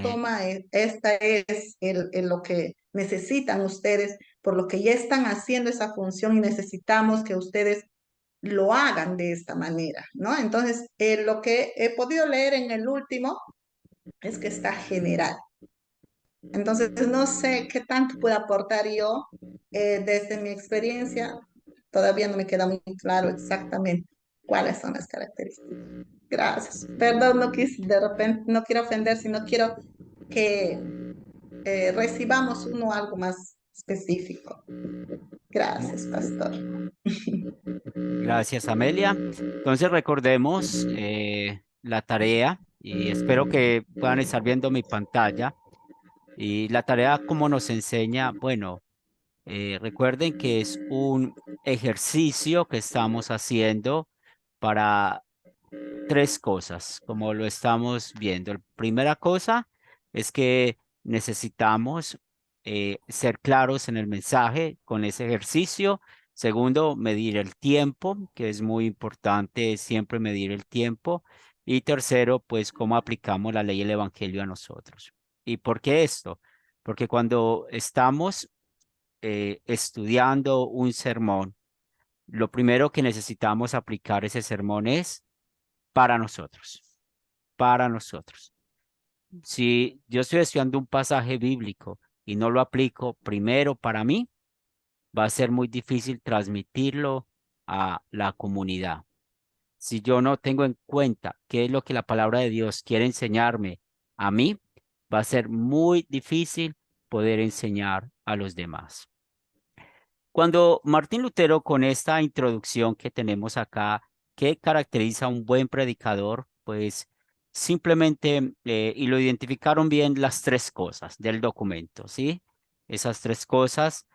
Toma, esta es lo que necesitan ustedes, por lo que ya están haciendo esa función y necesitamos que ustedes lo hagan de esta manera, ¿no? Entonces, lo que he podido leer en el último es que está general. Entonces, no sé qué tanto puedo aportar yo desde mi experiencia. Todavía no me queda muy claro exactamente cuáles son las características. Gracias. Perdón, no quise, de repente, no quiero ofender, sino quiero que recibamos uno algo más específico. Gracias, pastor. Gracias, Amelia. Entonces recordemos la tarea y espero que puedan estar viendo mi pantalla. Y la tarea, como nos enseña, bueno, recuerden que es un ejercicio que estamos haciendo para tres cosas, como lo estamos viendo. La primera cosa es que necesitamos ser claros en el mensaje con ese ejercicio. Segundo, medir el tiempo, que es muy importante siempre medir el tiempo. Y tercero, pues cómo aplicamos la ley y el evangelio a nosotros. ¿Y por qué esto? Porque cuando estamos estudiando un sermón, lo primero que necesitamos aplicar ese sermón es para nosotros, para nosotros. Si yo estoy estudiando un pasaje bíblico y no lo aplico primero para mí, va a ser muy difícil transmitirlo a la comunidad. Si yo no tengo en cuenta qué es lo que la palabra de Dios quiere enseñarme a mí, va a ser muy difícil poder enseñar a los demás. Cuando Martín Lutero, con esta introducción que tenemos acá, ¿qué caracteriza a un buen predicador? Pues simplemente, y lo identificaron bien las tres cosas del documento, ¿sí? Esas tres cosas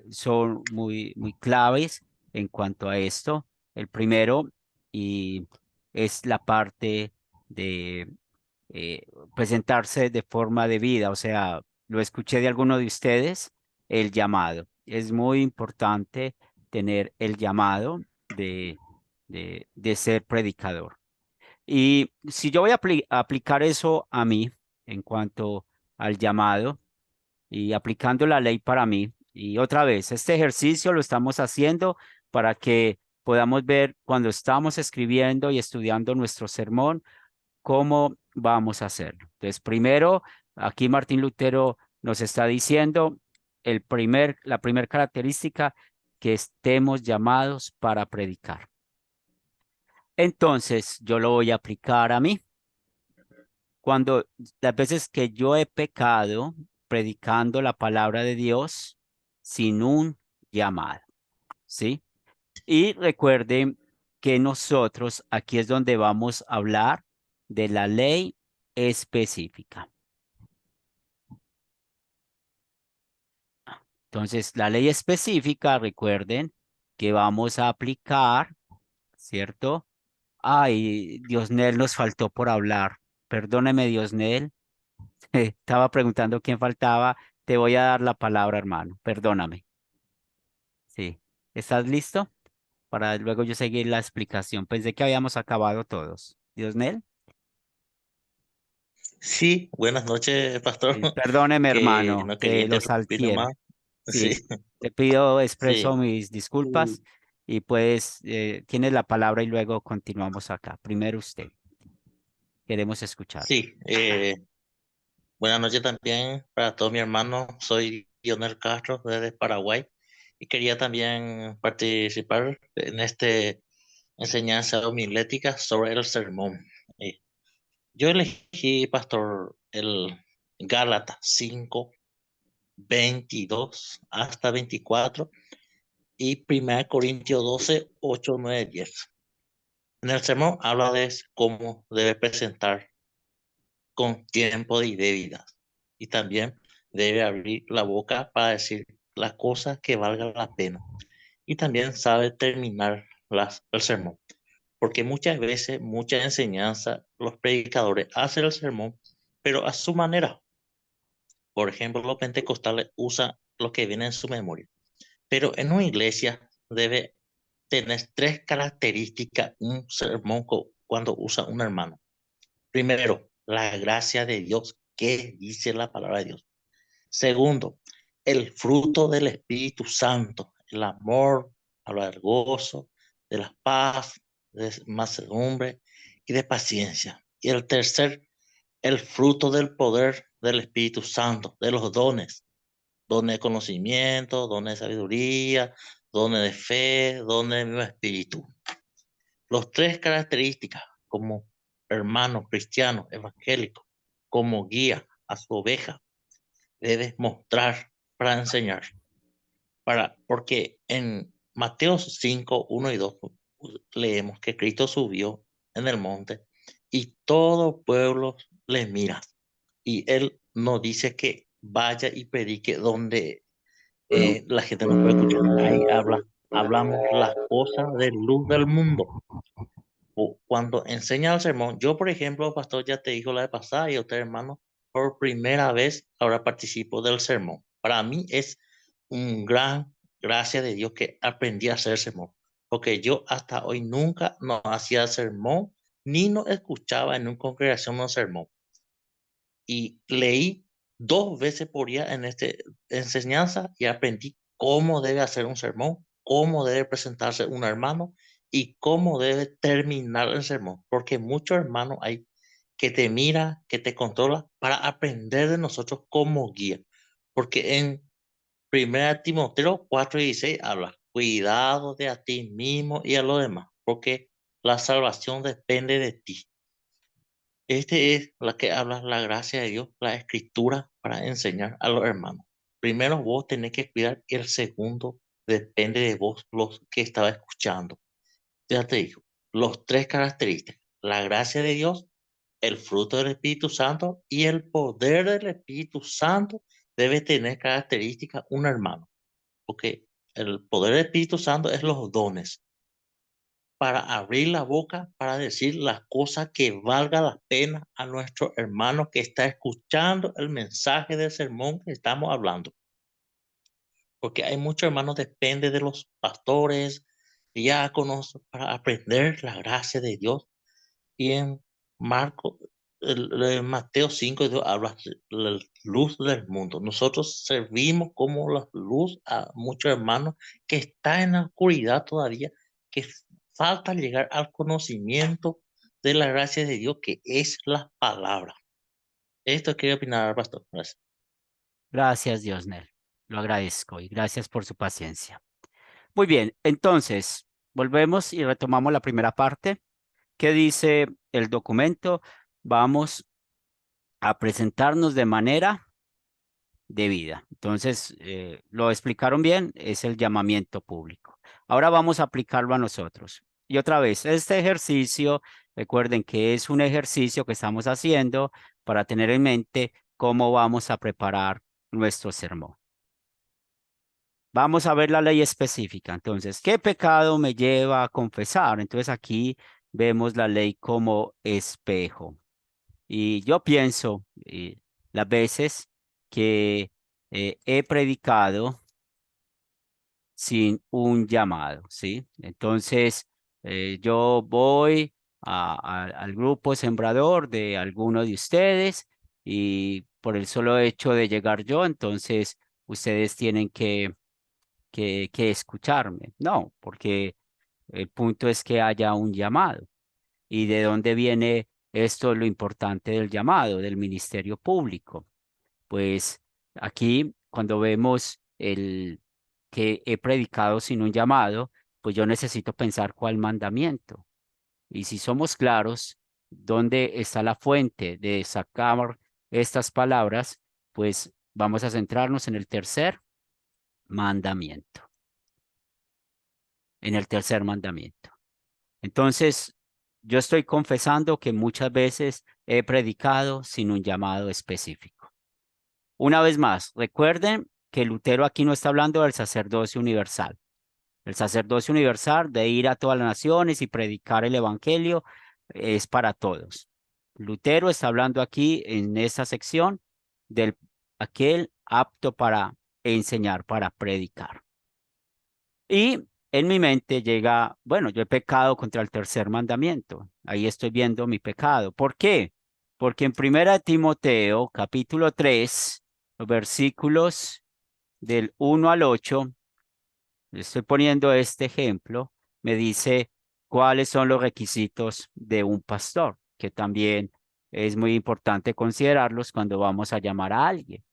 son muy claves en cuanto a esto. El primero, y es la parte de eh, presentarse de forma debida, o sea, lo escuché de alguno de ustedes, el llamado. Es muy importante tener el llamado de ser predicador. Y si yo voy a aplicar eso a mí en cuanto al llamado y aplicando la ley para mí, y otra vez, este ejercicio lo estamos haciendo para que podamos ver cuando estamos escribiendo y estudiando nuestro sermón, cómo vamos a hacerlo. Entonces, primero, aquí Martín Lutero nos está diciendo la primera característica, que estemos llamados para predicar. Entonces, yo lo voy a aplicar a mí. Cuando las veces que yo he pecado predicando la palabra de Dios sin un llamado, ¿sí? Y recuerden que nosotros aquí es donde vamos a hablar de la ley específica. Entonces, la ley específica, recuerden que vamos a aplicar ¿cierto? Ay, Diosnel nos faltó por hablar. Perdóneme, Diosnel. Estaba preguntando quién faltaba. Te voy a dar la palabra, hermano. Perdóname. Sí. ¿Estás listo? Para luego yo seguir la explicación. Pensé que habíamos acabado todos. Diosnel. Sí, buenas noches, pastor. Perdóneme, Que hermano, no quería que lo interrumpirle salteé. más. Sí, Sí, te pido expreso sí, mis disculpas y pues tienes la palabra y luego continuamos acá. Primero usted. Queremos escucharlo. sí. Buenas noches también para todos mis hermanos. Soy Dionel Castro desde Paraguay y quería también participar en este enseñanza homilética sobre el sermón. Eh, Yo elegí, pastor, el Gálatas 5:22 hasta 24 y 1 Corintios 12:8, 9, 10. En el sermón habla de cómo debe presentar con tiempo y debida y también debe abrir la boca para decir las cosas que valgan la pena y también sabe terminar el sermón, porque muchas veces, mucha enseñanza, los predicadores hacen el sermón, pero a su manera. Por ejemplo, los pentecostales usan lo que viene en su memoria. Pero en una iglesia debe tener tres características un sermón cuando usa un hermano. Primero, la gracia de Dios, que dice la palabra de Dios. Segundo, el fruto del Espíritu Santo, el amor, habla del gozo, de la paz, de mansedumbre y de paciencia. Y el tercer, el fruto del poder del Espíritu Santo, de los dones, dones de conocimiento, dones de sabiduría, dones de fe, dones del mismo espíritu. Los tres características como hermano cristiano evangélico, como guía a su oveja, debes mostrar para enseñar. Porque en Mateo 5:1 y 2 leemos que Cristo subió en el monte y todo pueblo le mira. Y él nos dice que vaya y predique donde la gente no puede escuchar. Ahí hablamos las cosas de luz del mundo. O cuando enseña el sermón, yo por ejemplo, pastor, ya te dijo la vez pasada y usted hermano, por primera vez ahora participo del sermón. Para mí es un gran gracia de Dios que aprendí a hacer sermón, porque yo hasta hoy nunca no hacía sermón ni no escuchaba en una congregación un sermón. Y leí 2 veces por día en esta enseñanza y aprendí cómo debe hacer un sermón, cómo debe presentarse un hermano y cómo debe terminar el sermón, porque muchos hermanos hay que te mira, que te controla para aprender de nosotros como guía, porque en 1 Timoteo 4:16 habla, cuidado de a ti mismo y a los demás, porque la salvación depende de ti. Este es la que habla la gracia de Dios, la escritura para enseñar a los hermanos. Primero vos tenés que cuidar y el segundo depende de vos los que estaba escuchando. Ya te digo, los tres características, la gracia de Dios, el fruto del Espíritu Santo y el poder del Espíritu Santo debe tener características un hermano, porque el poder del Espíritu Santo es los dones para abrir la boca, para decir las cosas que valga la pena a nuestro hermano que está escuchando el mensaje del sermón que estamos hablando. Porque hay muchos hermanos que dependen de los pastores, diáconos, para aprender la gracia de Dios. Y en Mateo 5 habla de la luz del mundo. Nosotros servimos como la luz a muchos hermanos que están en la oscuridad todavía, que falta llegar al conocimiento de la gracia de Dios, que es la palabra. Esto quería opinar, pastor. Gracias. Gracias, Diosnel. Lo agradezco y gracias por su paciencia. Muy bien, entonces volvemos y retomamos la primera parte. ¿Qué dice el documento? Vamos a presentarnos de manera debida. Entonces, lo explicaron bien, es el llamamiento público. Ahora vamos a aplicarlo a nosotros. Y otra vez, este ejercicio, recuerden que es un ejercicio que estamos haciendo para tener en mente cómo vamos a preparar nuestro sermón. vamos a ver la ley específica. Entonces, ¿qué pecado me lleva a confesar? Entonces aquí vemos la ley como espejo. Y yo pienso las veces que he predicado sin un llamado, ¿sí? Entonces, yo voy al grupo sembrador de alguno de ustedes y por el solo hecho de llegar yo, entonces ustedes tienen que escucharme. No, porque el punto es que haya un llamado. ¿Y de dónde viene esto, lo importante del llamado, del ministerio público? Pues aquí, cuando vemos el que he predicado sin un llamado, pues yo necesito pensar cuál mandamiento. Y si somos claros, dónde está la fuente de sacar estas palabras, pues vamos a centrarnos en el tercer mandamiento. En el tercer mandamiento. Entonces, yo estoy confesando que muchas veces he predicado sin un llamado específico. Una vez más, recuerden que Lutero aquí no está hablando del sacerdocio universal. El sacerdocio universal de ir a todas las naciones y predicar el evangelio es para todos. Lutero está hablando aquí en esta sección del aquel apto para enseñar, para predicar. Y en mi mente llega, bueno, yo he pecado contra el tercer mandamiento. Ahí estoy viendo mi pecado. ¿Por qué? Porque en 1 Timoteo, capítulo 3, los versículos del 1 al 8, estoy poniendo este ejemplo, me dice cuáles son los requisitos de un pastor, que también es muy importante considerarlos cuando vamos a llamar a alguien.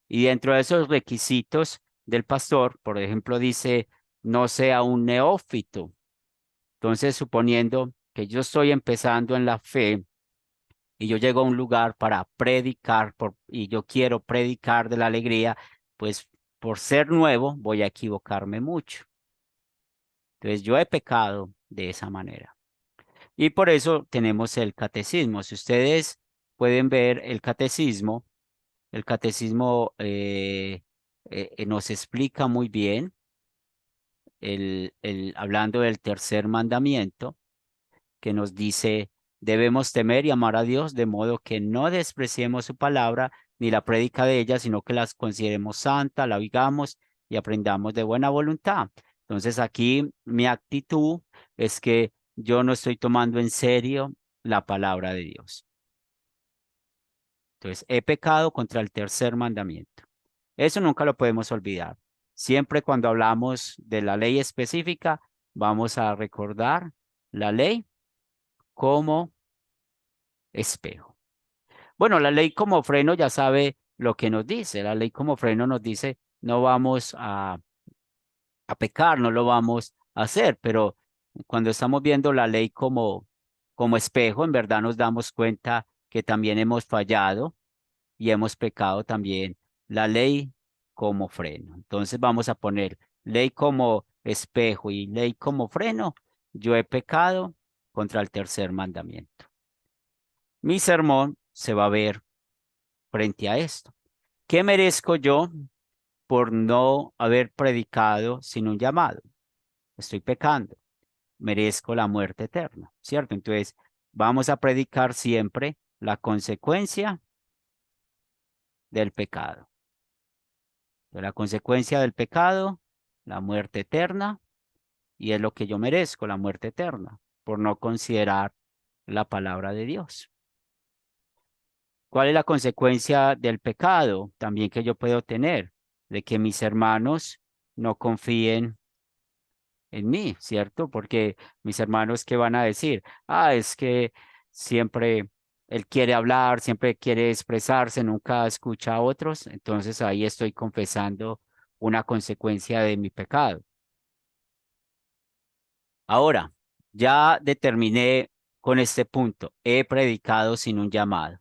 Y dentro de esos requisitos del pastor, por ejemplo, dice, no sea un neófito. Entonces, suponiendo que yo estoy empezando en la fe y yo llego a un lugar para predicar y yo quiero predicar de la alegría, pues por ser nuevo voy a equivocarme mucho. Entonces, yo he pecado de esa manera. Y por eso tenemos el catecismo. Si ustedes pueden ver el catecismo nos explica muy bien, hablando del tercer mandamiento, que nos dice, debemos temer y amar a Dios de modo que no despreciemos su palabra ni la prédica de ella, sino que las consideremos santa, la oigamos y aprendamos de buena voluntad. Entonces aquí mi actitud es que yo no estoy tomando en serio la palabra de Dios. Entonces, he pecado contra el tercer mandamiento. Eso nunca lo podemos olvidar. Siempre cuando hablamos de la ley específica, vamos a recordar la ley como espejo. Bueno, la ley como freno ya sabe lo que nos dice. La ley como freno nos dice, no vamos a pecar, no lo vamos a hacer, pero cuando estamos viendo la ley como espejo, en verdad nos damos cuenta que también hemos fallado y hemos pecado también la ley como freno. Entonces vamos a poner ley como espejo y ley como freno. Yo he pecado contra el tercer mandamiento. Mi sermón se va a ver frente a esto. ¿Qué merezco yo por no haber predicado sin un llamado? Estoy pecando. Merezco la muerte eterna, ¿cierto? Entonces vamos a predicar siempre la consecuencia del pecado. De la consecuencia del pecado, la muerte eterna, y es lo que yo merezco, la muerte eterna, por no considerar la palabra de Dios. ¿Cuál es la consecuencia del pecado también que yo puedo tener? De que mis hermanos no confíen en mí, ¿cierto? Porque mis hermanos, ¿qué van a decir? Ah, es que siempre él quiere hablar, siempre quiere expresarse, nunca escucha a otros. Entonces ahí estoy confesando una consecuencia de mi pecado. Ahora, ya determiné con este punto, he predicado sin un llamado.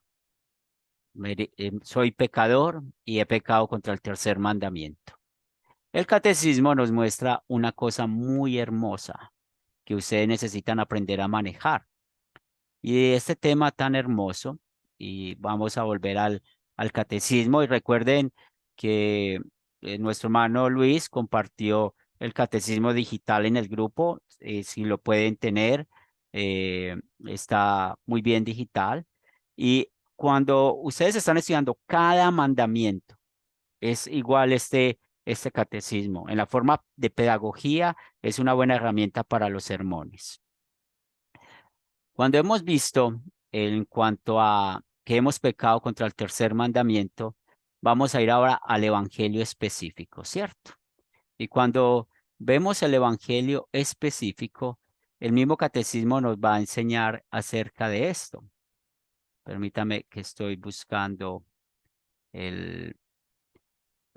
Soy pecador y he pecado contra el tercer mandamiento. El catecismo nos muestra una cosa muy hermosa que ustedes necesitan aprender a manejar. Y este tema tan hermoso, y vamos a volver al catecismo, y recuerden que nuestro hermano Luis compartió el catecismo digital en el grupo. Si lo pueden tener, está muy bien digital. Y cuando ustedes están estudiando cada mandamiento, es igual este catecismo. En la forma de pedagogía, es una buena herramienta para los sermones. Cuando hemos visto en cuanto a que hemos pecado contra el tercer mandamiento, vamos a ir ahora al evangelio específico, ¿cierto? Y cuando vemos el evangelio específico, el mismo catecismo nos va a enseñar acerca de esto. Permítame que estoy buscando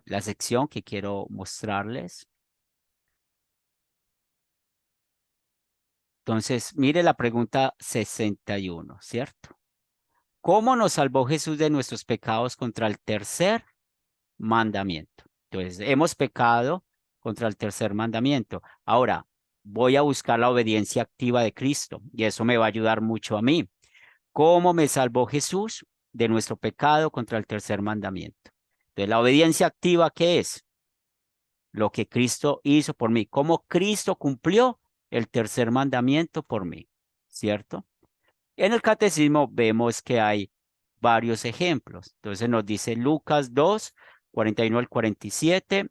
la sección que quiero mostrarles. Entonces, mire la pregunta 61, ¿cierto? ¿Cómo nos salvó Jesús de nuestros pecados contra el tercer mandamiento? Entonces, hemos pecado contra el tercer mandamiento. Ahora, voy a buscar la obediencia activa de Cristo y eso me va a ayudar mucho a mí. ¿Cómo me salvó Jesús de nuestro pecado contra el tercer mandamiento? Entonces, la obediencia activa, ¿qué es? Lo que Cristo hizo por mí. ¿Cómo Cristo cumplió el tercer mandamiento por mí? ¿Cierto? En el catecismo vemos que hay varios ejemplos. Entonces nos dice Lucas 2, 41 al 47.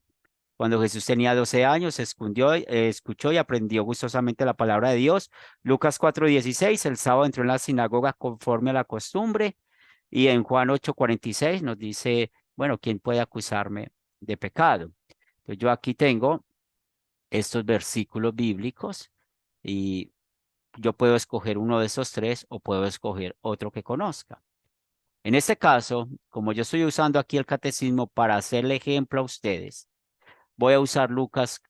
Cuando Jesús tenía 12 años, se escuchó y aprendió gustosamente la palabra de Dios. Lucas 4, 16, el sábado entró en la sinagoga conforme a la costumbre. Y en Juan 8, 46 nos dice, bueno, ¿quién puede acusarme de pecado? Entonces yo aquí tengo estos versículos bíblicos y yo puedo escoger uno de esos tres o puedo escoger otro que conozca. En este caso, como yo estoy usando aquí el catecismo para hacerle ejemplo a ustedes, voy a usar Lucas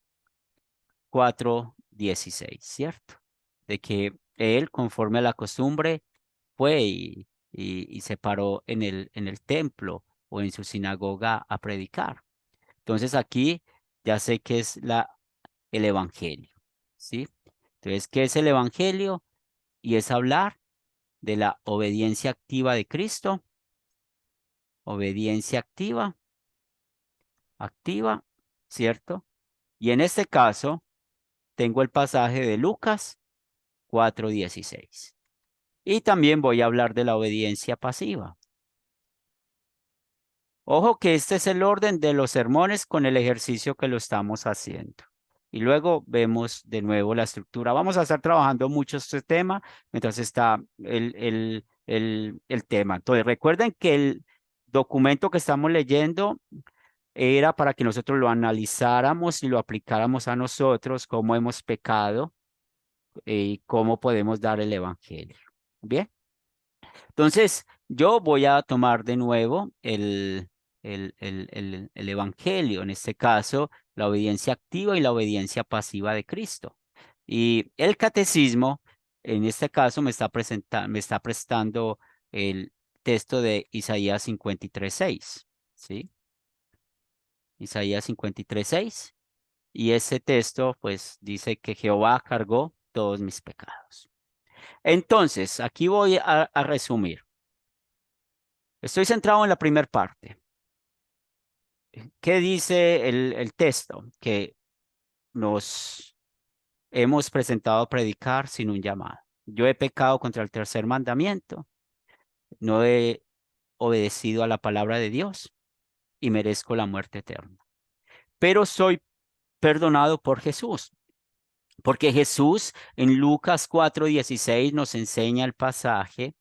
4:16, ¿cierto? De que él, conforme a la costumbre, fue y se paró en el templo o en su sinagoga a predicar. Entonces aquí ya sé que es el evangelio, ¿sí? Entonces, ¿qué es el evangelio? Y es hablar de la obediencia activa de Cristo. Obediencia activa, ¿cierto? Y en este caso, tengo el pasaje de Lucas 4:16. Y también voy a hablar de la obediencia pasiva. Ojo que este es el orden de los sermones con el ejercicio que lo estamos haciendo. Y luego vemos de nuevo la estructura. Vamos a estar trabajando mucho este tema mientras está el tema. Entonces, recuerden que el documento que estamos leyendo era para que nosotros lo analizáramos y lo aplicáramos a nosotros, cómo hemos pecado y cómo podemos dar el evangelio. Bien. Entonces, yo voy a tomar de nuevo el evangelio, en este caso, la obediencia activa y la obediencia pasiva de Cristo. Y el catecismo, en este caso, me está prestando el texto de Isaías 53:6, ¿sí? Isaías 53:6. Y ese texto, pues, dice que Jehová cargó todos mis pecados. Entonces, aquí voy a resumir. Estoy centrado en la primera parte. ¿Qué dice el texto? Que nos hemos presentado a predicar sin un llamado. Yo he pecado contra el tercer mandamiento. No he obedecido a la palabra de Dios y merezco la muerte eterna. Pero soy perdonado por Jesús. Porque Jesús en Lucas 4:16 nos enseña el pasaje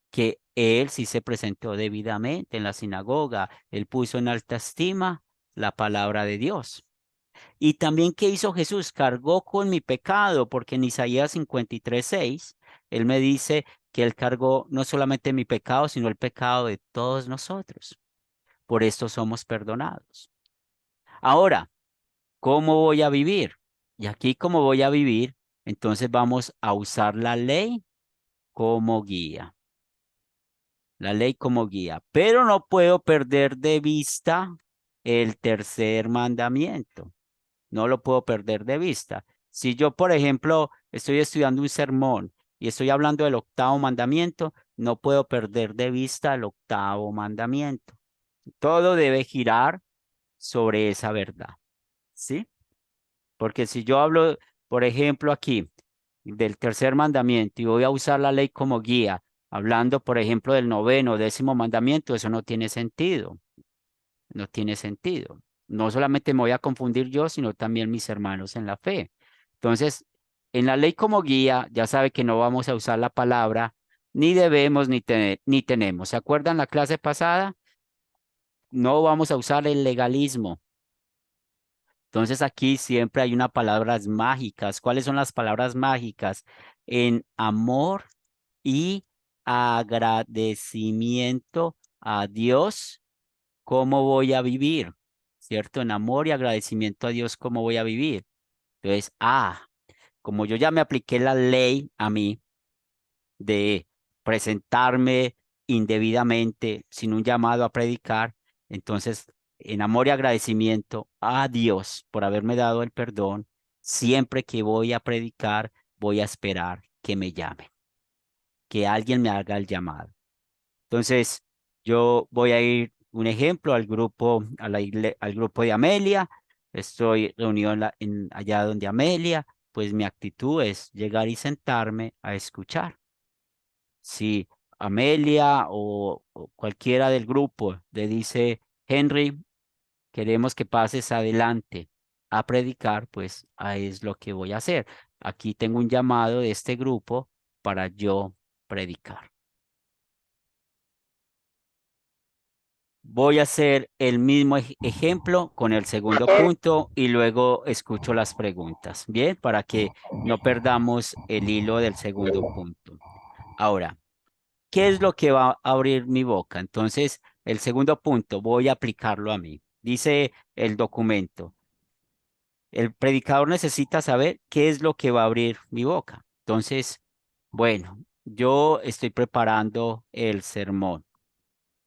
que él sí se presentó debidamente en la sinagoga. Él puso en alta estima la palabra de Dios. Y también, ¿qué hizo Jesús? Cargó con mi pecado, porque en Isaías 53:6, él me dice que él cargó no solamente mi pecado, sino el pecado de todos nosotros. Por esto somos perdonados. Ahora, ¿cómo voy a vivir? Y aquí, ¿cómo voy a vivir? Entonces vamos a usar la ley como guía. La ley como guía, pero no puedo perder de vista el tercer mandamiento. No lo puedo perder de vista. Si yo, por ejemplo, estoy estudiando un sermón y estoy hablando del octavo mandamiento, no puedo perder de vista el octavo mandamiento. Todo debe girar sobre esa verdad, ¿sí? Porque si yo hablo, por ejemplo, aquí del tercer mandamiento y voy a usar la ley como guía, hablando, por ejemplo, del noveno, 10º mandamiento, eso no tiene sentido. No tiene sentido. No solamente me voy a confundir yo, sino también mis hermanos en la fe. Entonces, en la ley como guía, ya sabe que no vamos a usar la palabra ni debemos ni tenemos. ¿Se acuerdan la clase pasada? No vamos a usar el legalismo. Entonces aquí siempre hay unas palabras mágicas. ¿Cuáles son las palabras mágicas? En amor y agradecimiento a Dios, ¿cómo voy a vivir? ¿Cierto? En amor y agradecimiento a Dios, ¿cómo voy a vivir? Entonces, como yo ya me apliqué la ley a mí de presentarme indebidamente sin un llamado a predicar, entonces, en amor y agradecimiento a Dios por haberme dado el perdón, siempre que voy a predicar, voy a esperar que me llame, que alguien me haga el llamado. Entonces, yo voy a ir, un ejemplo, al grupo, al grupo de Amelia. Estoy reunido allá donde Amelia, pues mi actitud es llegar y sentarme a escuchar. Si Amelia o cualquiera del grupo le dice, Henry, queremos que pases adelante a predicar, pues es lo que voy a hacer. Aquí tengo un llamado de este grupo para yo predicar. Voy a hacer el mismo ejemplo con el segundo punto y luego escucho las preguntas, ¿bien? Para que no perdamos el hilo del segundo punto. Ahora, ¿qué es lo que va a abrir mi boca? Entonces, el segundo punto, voy a aplicarlo a mí. Dice el documento, el predicador necesita saber qué es lo que va a abrir mi boca. Entonces, bueno, yo estoy preparando el sermón.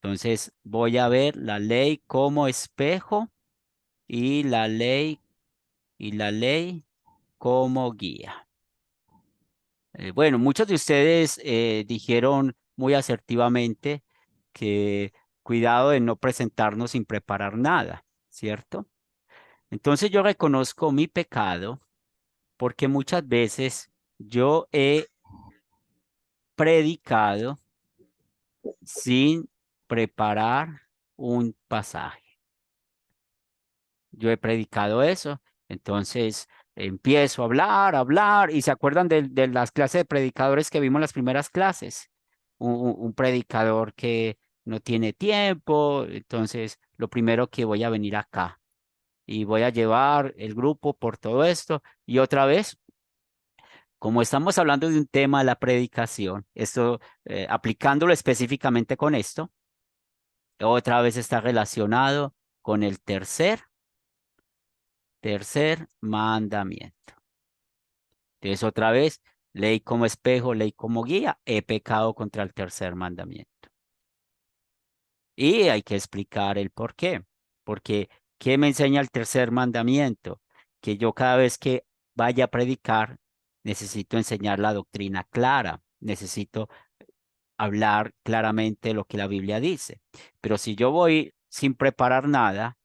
Entonces voy a ver la ley como espejo y la ley como guía. Bueno, muchos de ustedes dijeron muy asertivamente que cuidado de no presentarnos sin preparar nada, ¿cierto? Entonces yo reconozco mi pecado porque muchas veces yo he predicado sin preparar un pasaje. Yo he predicado eso, entonces empiezo a hablar, y se acuerdan de las clases de predicadores que vimos en las primeras clases. Un predicador que no tiene tiempo, entonces lo primero que voy a venir acá y voy a llevar el grupo por todo esto y otra vez, como estamos hablando de un tema de la predicación, esto aplicándolo específicamente con esto, otra vez está relacionado con el tercer mandamiento. Entonces, otra vez, ley como espejo, ley como guía, he pecado contra el tercer mandamiento. Y hay que explicar el por qué. Porque, ¿qué me enseña el tercer mandamiento? Que yo cada vez que vaya a predicar, necesito enseñar la doctrina clara, necesito hablar claramente lo que la Biblia dice. Pero si yo voy sin preparar nada,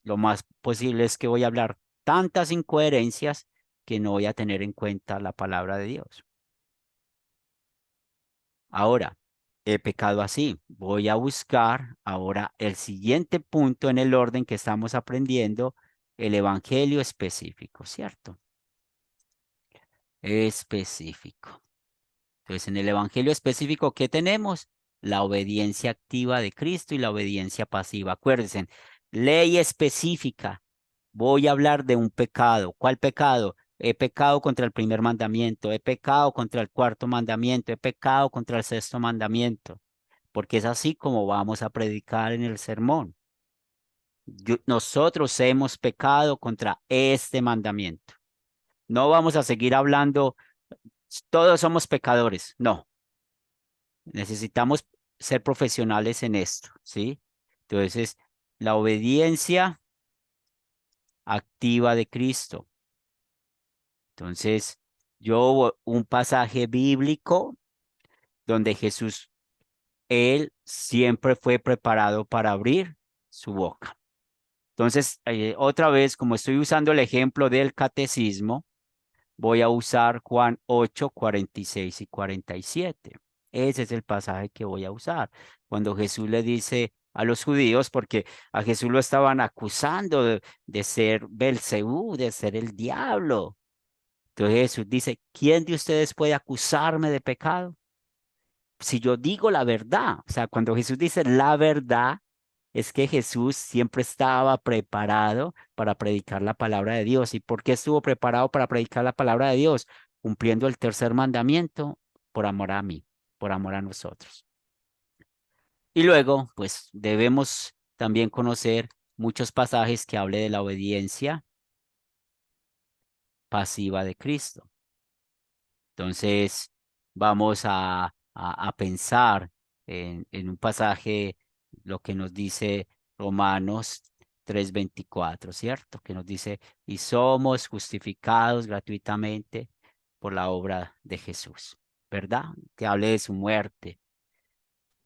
lo más posible es que voy a hablar tantas incoherencias que no voy a tener en cuenta la palabra de Dios. Ahora, he pecado así. Voy a buscar ahora el siguiente punto en el orden que estamos aprendiendo, el evangelio específico, ¿cierto? Específico. Entonces, en el evangelio específico, ¿qué tenemos? La obediencia activa de Cristo y la obediencia pasiva. Acuérdense, ley específica. Voy a hablar de un pecado. ¿Cuál pecado? He pecado contra el primer mandamiento, he pecado contra el cuarto mandamiento, he pecado contra el sexto mandamiento, porque es así como vamos a predicar en el sermón. Nosotros hemos pecado contra este mandamiento. No vamos a seguir hablando, todos somos pecadores. No, necesitamos ser profesionales en esto, ¿sí? Entonces, la obediencia activa de Cristo. Entonces, un pasaje bíblico donde Jesús, él siempre fue preparado para abrir su boca. Entonces, otra vez, como estoy usando el ejemplo del catecismo, voy a usar Juan 8, 46 y 47. Ese es el pasaje que voy a usar. Cuando Jesús le dice a los judíos, porque a Jesús lo estaban acusando de ser Belcebú, de ser el diablo. Entonces Jesús dice, ¿quién de ustedes puede acusarme de pecado? Si yo digo la verdad, o sea, cuando Jesús dice la verdad, es que Jesús siempre estaba preparado para predicar la palabra de Dios. ¿Y por qué estuvo preparado para predicar la palabra de Dios? Cumpliendo el tercer mandamiento por amor a mí, por amor a nosotros. Y luego, pues debemos también conocer muchos pasajes que hable de la obediencia pasiva de Cristo. Entonces, vamos a pensar en un pasaje, lo que nos dice Romanos 3:24, ¿cierto? Que nos dice, y somos justificados gratuitamente por la obra de Jesús, ¿verdad? Que hable de su muerte.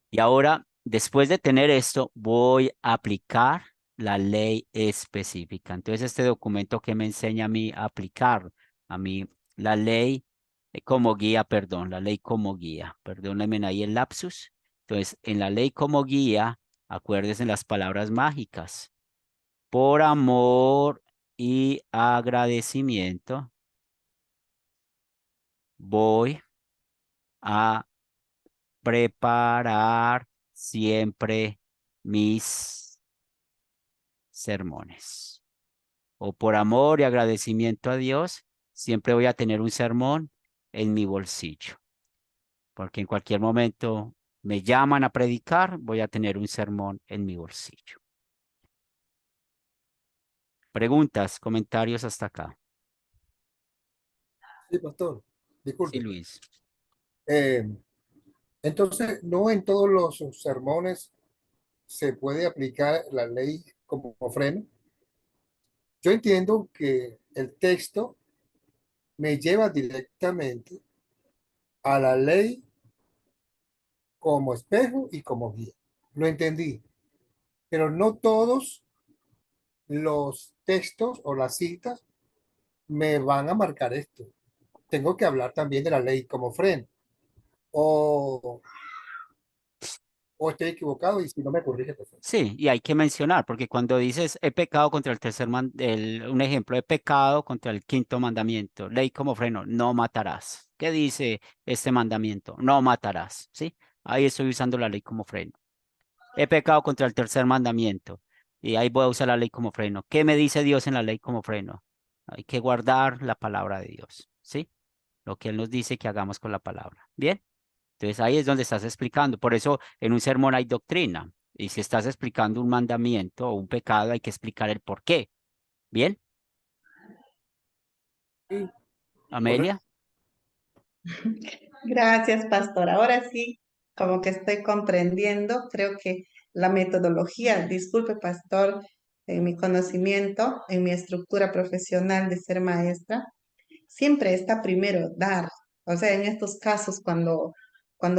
Y ahora, después de tener esto, voy a aplicar la ley específica. Entonces, este documento que me enseña a mí a aplicar, a mí la ley como guía, perdón, la ley como guía. Perdónenme ahí el lapsus. Entonces, en la ley como guía, acuérdense las palabras mágicas. Por amor y agradecimiento, voy a preparar siempre mis sermones. O por amor y agradecimiento a Dios, siempre voy a tener un sermón en mi bolsillo. Porque en cualquier momento me llaman a predicar, voy a tener un sermón en mi bolsillo. Preguntas, comentarios hasta acá. Sí, pastor. Sí, Disculpe. Luis. Entonces, no en todos los sermones se puede aplicar la ley como freno. Yo entiendo que el texto me lleva directamente a la ley como espejo y como guía. Lo entendí, pero no todos los textos o las citas me van a marcar esto. Tengo que hablar también de la ley como freno. O, o estoy equivocado y si no me corrige, por favor. Sí, y hay que mencionar, porque cuando dices he pecado contra el un ejemplo, he pecado contra el quinto mandamiento, ley como freno, no matarás. ¿Qué dice este mandamiento? No matarás, ¿sí? Ahí estoy usando la ley como freno. He pecado contra el tercer mandamiento y ahí voy a usar la ley como freno. ¿Qué me dice Dios en la ley como freno? Hay que guardar la palabra de Dios, ¿sí? Lo que Él nos dice que hagamos con la palabra. ¿Bien? Entonces ahí es donde estás explicando. Por eso en un sermón hay doctrina. Y si estás explicando un mandamiento o un pecado, hay que explicar el por qué. ¿Bien? Sí, Amelia. Gracias, pastor. Ahora sí, como que estoy comprendiendo, creo que la metodología, disculpe, pastor, en mi conocimiento, en mi estructura profesional de ser maestra, siempre está primero dar. O sea, en estos casos, cuando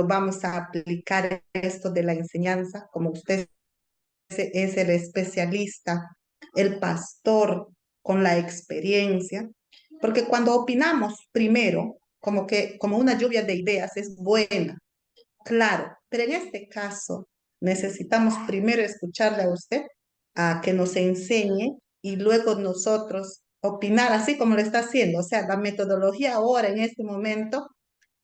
vamos a aplicar esto de la enseñanza, como usted es el especialista, el pastor con la experiencia, porque cuando opinamos primero, como una lluvia de ideas es buena, claro, pero en este caso necesitamos primero escucharle a usted, a que nos enseñe y luego nosotros opinar así como lo está haciendo. O sea, la metodología ahora en este momento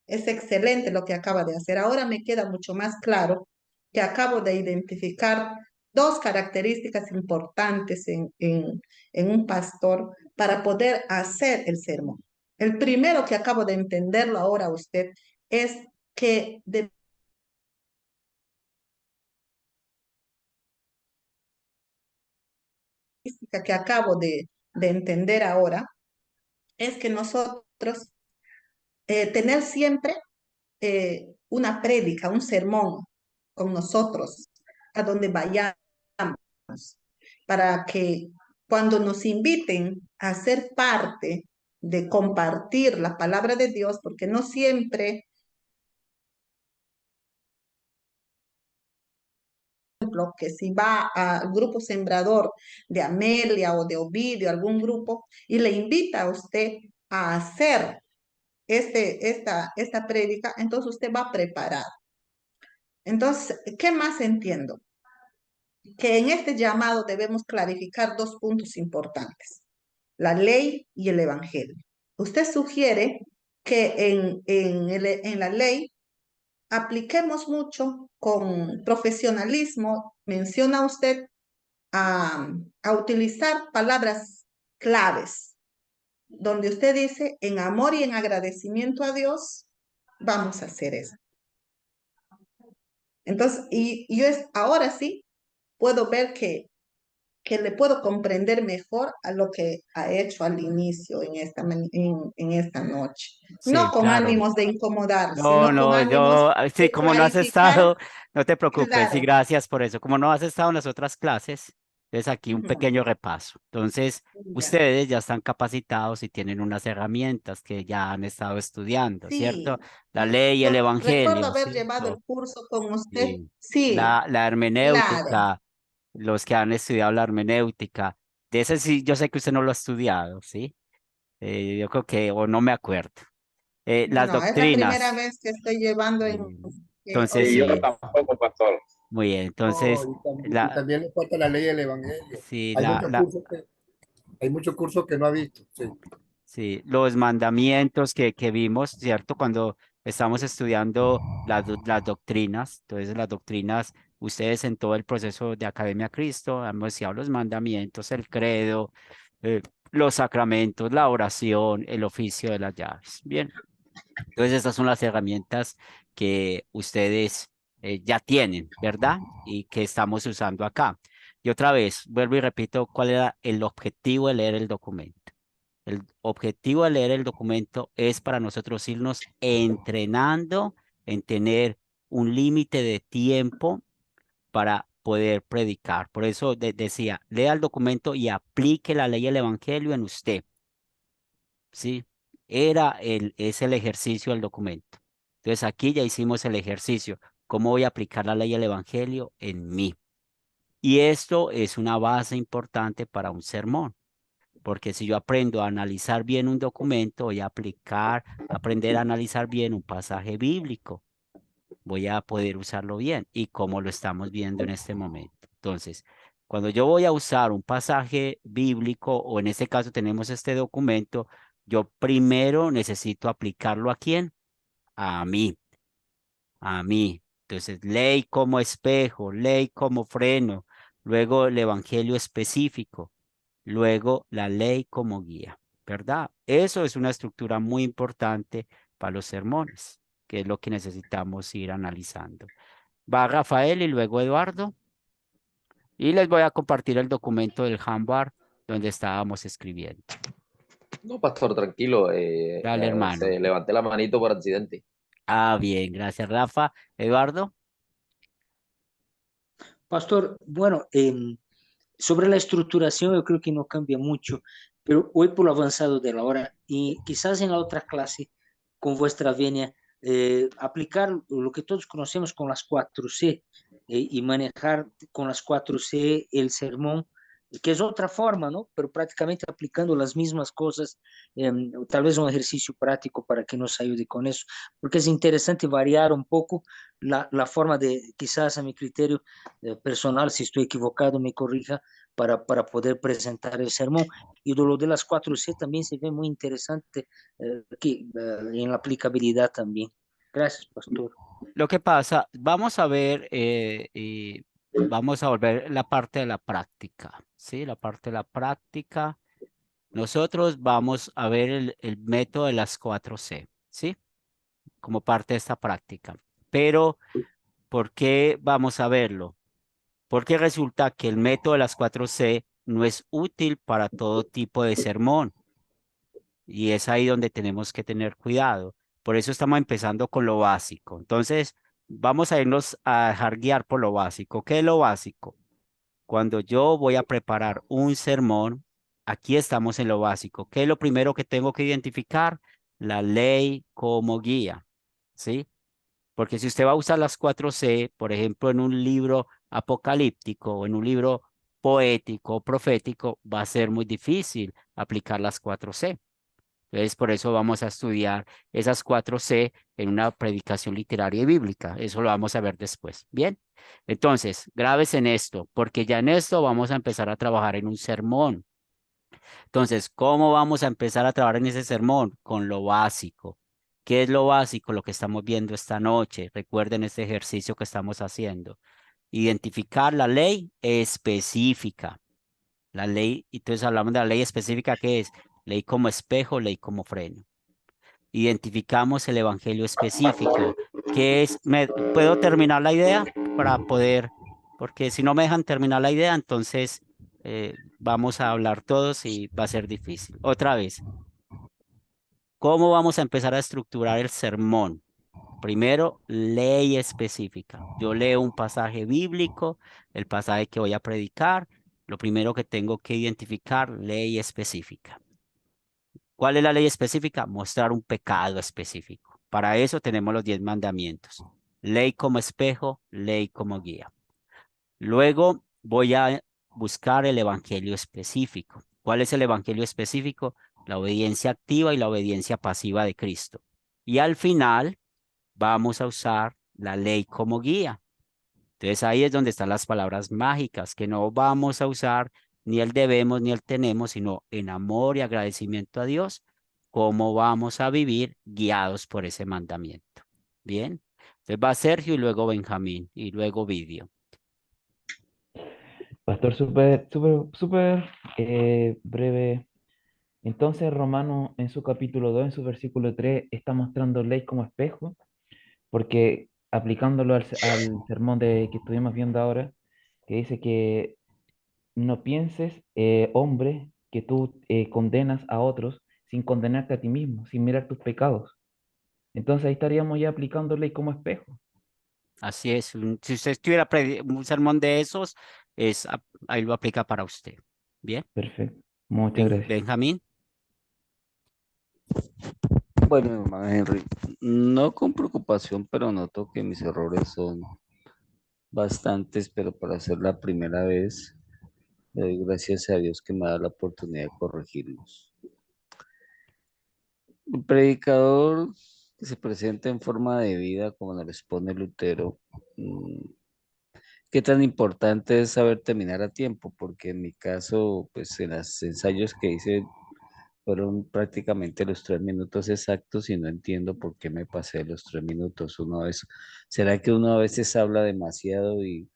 es excelente lo que acaba de hacer. Ahora me queda mucho más claro que acabo de identificar dos características importantes en un pastor para poder hacer el sermón. El primero que acabo de entenderlo ahora usted es que que acabo de entender ahora es que nosotros tener siempre una prédica, un sermón con nosotros, a donde vayamos, para que cuando nos inviten a ser parte de compartir la palabra de Dios, porque no siempre ejemplo, que si va al grupo sembrador de Amelia o de Ovidio, algún grupo, y le invita a usted a hacer esta prédica, entonces usted va preparado. Entonces, ¿qué más entiendo? Que en este llamado debemos clarificar dos puntos importantes: la ley y el evangelio. Usted sugiere que en la ley apliquemos mucho con profesionalismo. Menciona usted a utilizar palabras claves, donde usted dice, en amor y en agradecimiento a Dios, vamos a hacer eso. Entonces, y yo ahora sí puedo ver que le puedo comprender mejor a lo que ha hecho al inicio en esta noche. No Sí, con claro. ánimos de incomodar, No, sino con no, ánimos sí, de como no has clarificar. estado, no te preocupes y Claro. gracias por eso. Como no has estado en las otras clases, entonces aquí un Ujú. pequeño repaso. Entonces, Ya. ustedes ya están capacitados y tienen unas herramientas que ya han estado estudiando, ¿cierto? Sí, La ley y el recuerdo evangelio, haber llevado ¿cierto? el curso con usted. Sí. Sí, La claro. hermenéutica, los que han estudiado la hermenéutica, de ese sí, yo sé que usted no lo ha estudiado, ¿sí? Yo creo que, o no me acuerdo. Las No, es la primera doctrinas. vez que estoy llevando Entonces, Y yo sí, tampoco, pastor. muy bien. No, Entonces, y la, también le falta la ley del evangelio. sí, Hay muchos cursos que no ha visto. Sí. sí, los mandamientos que vimos, ¿cierto? Cuando estamos estudiando las doctrinas, entonces las doctrinas, ustedes en todo el proceso de Academia Cristo han estudiado los mandamientos, el credo, eh, los sacramentos, la oración, el oficio de las llaves. Bien. Entonces, estas son las herramientas que ustedes ya tienen, ¿verdad? Y que estamos usando acá. Y otra vez, vuelvo y repito, ¿cuál era el objetivo de leer el documento? El objetivo de leer el documento es para nosotros irnos entrenando en tener un límite de tiempo para poder predicar. Por eso decía, lea el documento y aplique la ley del evangelio en usted. ¿Sí? Es el ejercicio del documento. Entonces aquí ya hicimos el ejercicio. ¿Cómo voy a aplicar la ley del evangelio en mí? Y esto es una base importante para un sermón, porque si yo aprendo a analizar bien un documento, voy a aprender a analizar bien un pasaje bíblico, voy a poder usarlo bien y como lo estamos viendo en este momento. Entonces, cuando yo voy a usar un pasaje bíblico o en este caso tenemos este documento, yo primero necesito aplicarlo ¿a quién? A mí, a mí. Entonces, ley como espejo, ley como freno, luego el evangelio específico, luego la ley como guía, ¿verdad? Eso es una estructura muy importante para los sermones, que es lo que necesitamos ir analizando. Va Rafael y luego Eduardo. Y les voy a compartir el documento del Jambar donde estábamos escribiendo. No, pastor, tranquilo. Dale, hermano. Se levanté la manito por accidente. Ah, bien, gracias, Rafa. Eduardo. Pastor, bueno, sobre la estructuración yo creo que no cambia mucho, pero hoy por lo avanzado de la hora y quizás en la otra clase, con vuestra venia, aplicar lo que todos conocemos con las 4C y manejar con las 4C el sermón, que es otra forma, ¿no? Pero prácticamente aplicando las mismas cosas, tal vez un ejercicio práctico para que nos ayude con eso, porque es interesante variar un poco la forma de, quizás a mi criterio personal, si estoy equivocado, me corrija, para poder presentar el sermón. Y lo de las 4C también se ve muy interesante en la aplicabilidad también. Gracias, pastor. Lo que pasa, vamos a ver y vamos a volver la parte de la práctica, ¿sí? La parte de la práctica. Nosotros vamos a ver el método de las 4C, ¿sí? Como parte de esta práctica. Pero, ¿por qué vamos a verlo? Porque resulta que el método de las 4C no es útil para todo tipo de sermón. Y es ahí donde tenemos que tener cuidado. Por eso estamos empezando con lo básico. Entonces, vamos a irnos a dejar guiar por lo básico. ¿Qué es lo básico? Cuando yo voy a preparar un sermón, aquí estamos en lo básico. ¿Qué es lo primero que tengo que identificar? La ley como guía, ¿sí? Porque si usted va a usar las 4C, por ejemplo, en un libro apocalíptico o en un libro poético o profético, va a ser muy difícil aplicar las 4C. Entonces, por eso vamos a estudiar esas 4C en una predicación literaria y bíblica. Eso lo vamos a ver después. Bien, entonces, graves en esto, porque ya en esto vamos a empezar a trabajar en un sermón. Entonces, ¿cómo vamos a empezar a trabajar en ese sermón? Con lo básico. ¿Qué es lo básico? Lo que estamos viendo esta noche. Recuerden este ejercicio que estamos haciendo. Identificar la ley específica. La ley, entonces hablamos de la ley específica, ¿qué es? Ley como espejo, ley como freno. Identificamos el evangelio específico. ¿Qué es? ¿Puedo terminar la idea para poder? Porque si no me dejan terminar la idea, entonces vamos a hablar todos y va a ser difícil. Otra vez, ¿cómo vamos a empezar a estructurar el sermón? Primero, ley específica. Yo leo un pasaje bíblico, el pasaje que voy a predicar. Lo primero que tengo que identificar, ley específica. ¿Cuál es la ley específica? Mostrar un pecado específico. Para eso tenemos los 10 mandamientos. Ley como espejo, ley como guía. Luego voy a buscar el evangelio específico. ¿Cuál es el evangelio específico? La obediencia activa y la obediencia pasiva de Cristo. Y al final vamos a usar la ley como guía. Entonces ahí es donde están las palabras mágicas, que no vamos a usar ni el debemos ni el tenemos, sino en amor y agradecimiento a Dios, cómo vamos a vivir guiados por ese mandamiento. Bien, entonces va Sergio y luego Benjamín y luego Vidio. Pastor, súper breve. Entonces, Romano en su capítulo 2, en su versículo 3, está mostrando ley como espejo, porque aplicándolo al sermón que estuvimos viendo ahora, que dice que no pienses, hombre, que tú condenas a otros sin condenarte a ti mismo, sin mirar tus pecados. Entonces ahí estaríamos ya aplicando ley como espejo. Así es, si usted tuviera un sermón de esos, ahí lo aplica para usted. Bien. Perfecto, muchas gracias. Benjamín. Bueno, hermano Henry, no con preocupación, pero noto que mis errores son bastantes, pero para ser la primera vez, le doy gracias a Dios que me da la oportunidad de corregirlos. El predicador que se presenta en forma de vida, como nos lo expone Lutero, ¿qué tan importante es saber terminar a tiempo? Porque en mi caso, pues en los ensayos que hice fueron prácticamente los 3 minutos exactos y no entiendo por qué me pasé los 3 minutos. ¿Será que uno a veces habla demasiado y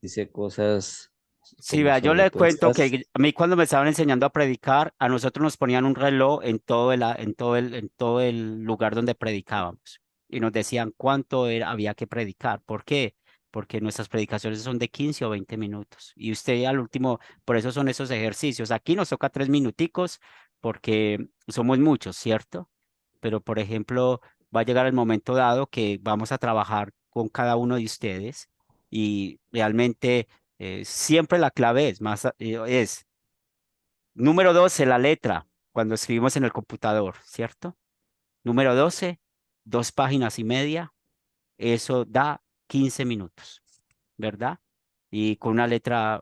dice cosas Sí, como vea, yo le cuento sobrepuestas? que a mí cuando me estaban enseñando a predicar, a nosotros nos ponían un reloj en todo el lugar donde predicábamos y nos decían cuánto había que predicar. ¿Por qué? Porque nuestras predicaciones son de 15 o 20 minutos y usted al último, por eso son esos ejercicios. Aquí nos toca 3 minuticos porque somos muchos, ¿cierto? Pero por ejemplo, va a llegar el momento dado que vamos a trabajar con cada uno de ustedes y realmente siempre la clave es número 12, la letra, cuando escribimos en el computador, ¿cierto? Número 12, 2 páginas y media, eso da 15 minutos, ¿verdad? Y con una letra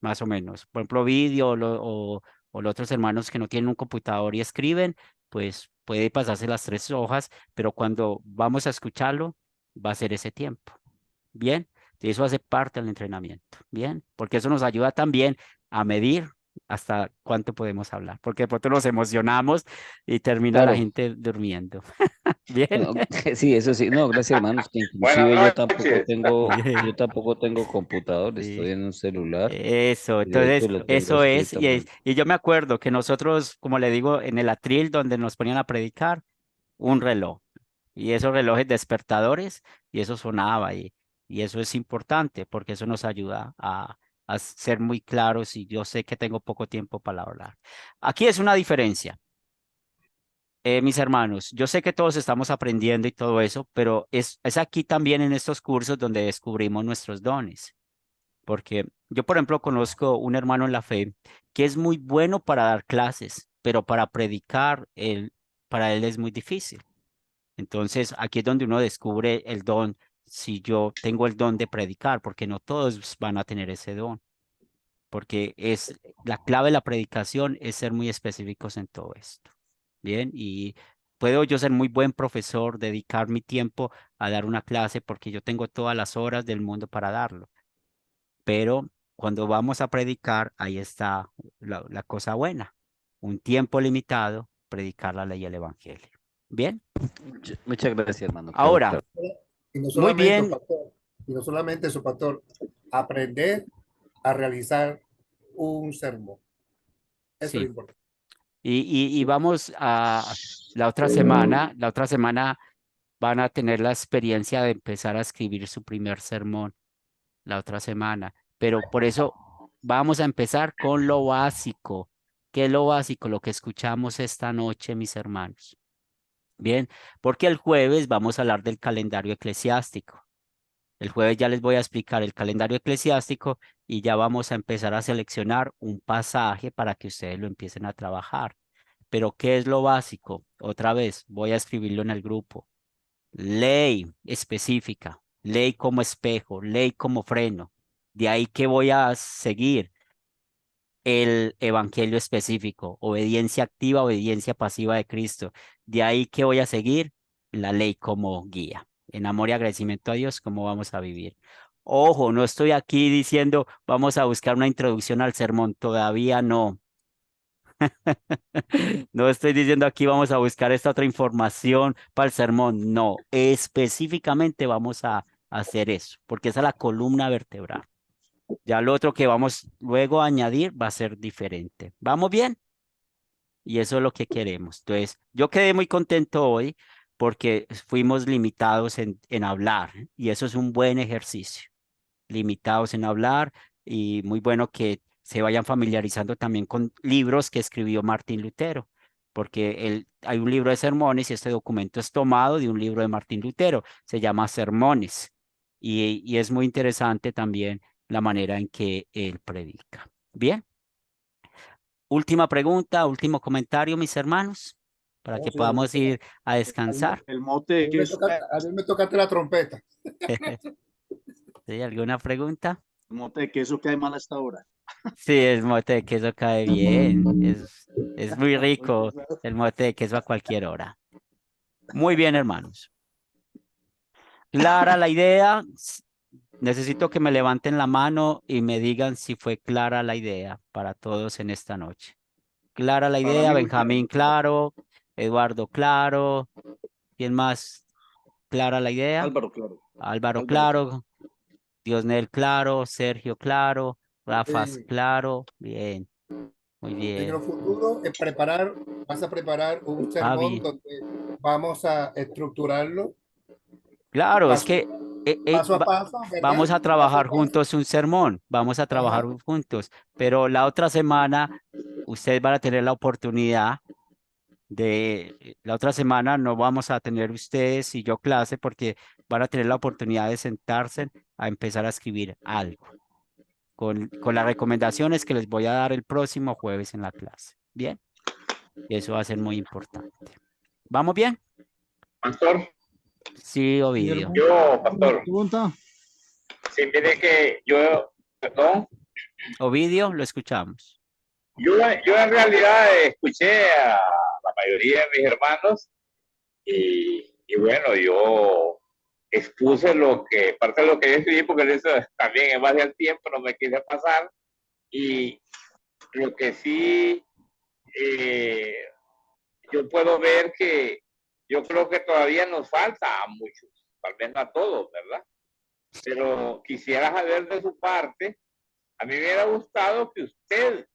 más o menos. Por ejemplo, vídeo o los otros hermanos que no tienen un computador y escriben, pues puede pasarse las 3 hojas, pero cuando vamos a escucharlo, va a ser ese tiempo. Bien, y eso hace parte del entrenamiento. Bien, porque eso nos ayuda también a medir hasta cuánto podemos hablar, porque de pronto nos emocionamos y termina la Claro. gente durmiendo. Bien. Bueno, sí, eso sí. No, gracias, hermanos, que Buenas inclusive noches. yo tampoco tengo computador, estoy Sí. en un celular. Eso, Y de hecho entonces, lo tengo eso es, escrito. y yo me acuerdo que nosotros, como le digo, en el atril donde nos ponían a predicar, un reloj, y esos relojes despertadores, y eso sonaba, y eso es importante, porque eso nos ayuda a ser muy claros, y yo sé que tengo poco tiempo para hablar. Aquí es una diferencia. Mis hermanos, yo sé que todos estamos aprendiendo y todo eso, pero es aquí también en estos cursos donde descubrimos nuestros dones. Porque yo, por ejemplo, conozco un hermano en la fe que es muy bueno para dar clases, pero para predicar, para él es muy difícil. Entonces, aquí es donde uno descubre el don. si yo tengo el don de predicar, porque no todos van a tener ese don, porque es la clave de la predicación es ser muy específicos en todo esto. Bien, y puedo yo ser muy buen profesor, dedicar mi tiempo a dar una clase porque yo tengo todas las horas del mundo para darlo, pero cuando vamos a predicar, ahí está la cosa buena, un tiempo limitado, predicar la ley y el evangelio. Bien, Muchas gracias, hermano. Quedó ahora, claro. Y no muy solamente, bien, pastor, y no solamente eso, pastor, aprender a realizar un sermón. Eso es lo sí. importante. Y vamos a la otra semana van a tener la experiencia de empezar a escribir su primer sermón la otra semana, pero por eso vamos a empezar con lo básico. ¿Qué es lo básico? Lo que escuchamos esta noche, mis hermanos. Bien, porque el jueves vamos a hablar del calendario eclesiástico. El jueves ya les voy a explicar el calendario eclesiástico y ya vamos a empezar a seleccionar un pasaje para que ustedes lo empiecen a trabajar. Pero ¿qué es lo básico? Otra vez, voy a escribirlo en el grupo. Ley específica, ley como espejo, ley como freno. De ahí que voy a seguir el evangelio específico, obediencia activa, obediencia pasiva de Cristo. De ahí que voy a seguir la ley como guía. En amor y agradecimiento a Dios, ¿cómo vamos a vivir? Ojo, no estoy aquí diciendo vamos a buscar una introducción al sermón, todavía no. No estoy diciendo aquí vamos a buscar esta otra información para el sermón. No, específicamente vamos a hacer eso, porque esa es la columna vertebral. Ya lo otro que vamos luego a añadir va a ser diferente. ¿Vamos bien? Y eso es lo que queremos. Entonces, yo quedé muy contento hoy porque fuimos limitados en hablar y eso es un buen ejercicio. Limitados en hablar y muy bueno que se vayan familiarizando también con libros que escribió Martín Lutero, porque hay un libro de sermones y este documento es tomado de un libro de Martín Lutero, se llama Sermones y es muy interesante también la manera en que él predica. Bien, última pregunta, último comentario, mis hermanos, para que Sí, a mí me podamos toca- ir a descansar. el mote de queso, A mí me tocaste la trompeta. ¿Sí? ¿Alguna pregunta? el mote de queso cae mal a esta hora. Sí, el mote de queso cae bien. Es muy rico el mote de queso a cualquier hora. Muy bien, hermanos. Clara la idea. Necesito que me levanten la mano y me digan si fue clara la idea para todos en esta noche. Clara la Para idea, mí muy Benjamín claro, Eduardo claro. ¿Quién más? Clara la idea. Álvaro, claro. Álvaro Álvaro, claro. Diosnel claro. Sergio claro. Rafas Sí. claro. Bien. Muy En bien. el futuro, vas a preparar un sermón Javi. donde vamos a estructurarlo Claro, es paso, que paso a paso, ¿verdad? vamos a Paso a trabajar paso. juntos un sermón, vamos a trabajar Ajá. juntos, pero la otra semana ustedes van a tener la oportunidad la otra semana no vamos a tener ustedes y yo clase porque van a tener la oportunidad de sentarse a empezar a escribir algo con las recomendaciones que les voy a dar el próximo jueves en la clase. Bien, eso va a ser muy importante. ¿Vamos bien? Pastor, Sí, Ovidio. yo, pastor, Pregunta. si mire que yo, perdón, Ovidio, lo escuchamos. yo en realidad escuché a la mayoría de mis hermanos y bueno, yo expuse parte de lo que yo escribí, porque eso también en base al tiempo no me quise pasar, y lo que sí yo puedo ver que yo creo que todavía nos falta a muchos, tal vez no a todos, ¿verdad? Pero quisiera saber de su parte, a mí me hubiera gustado que usted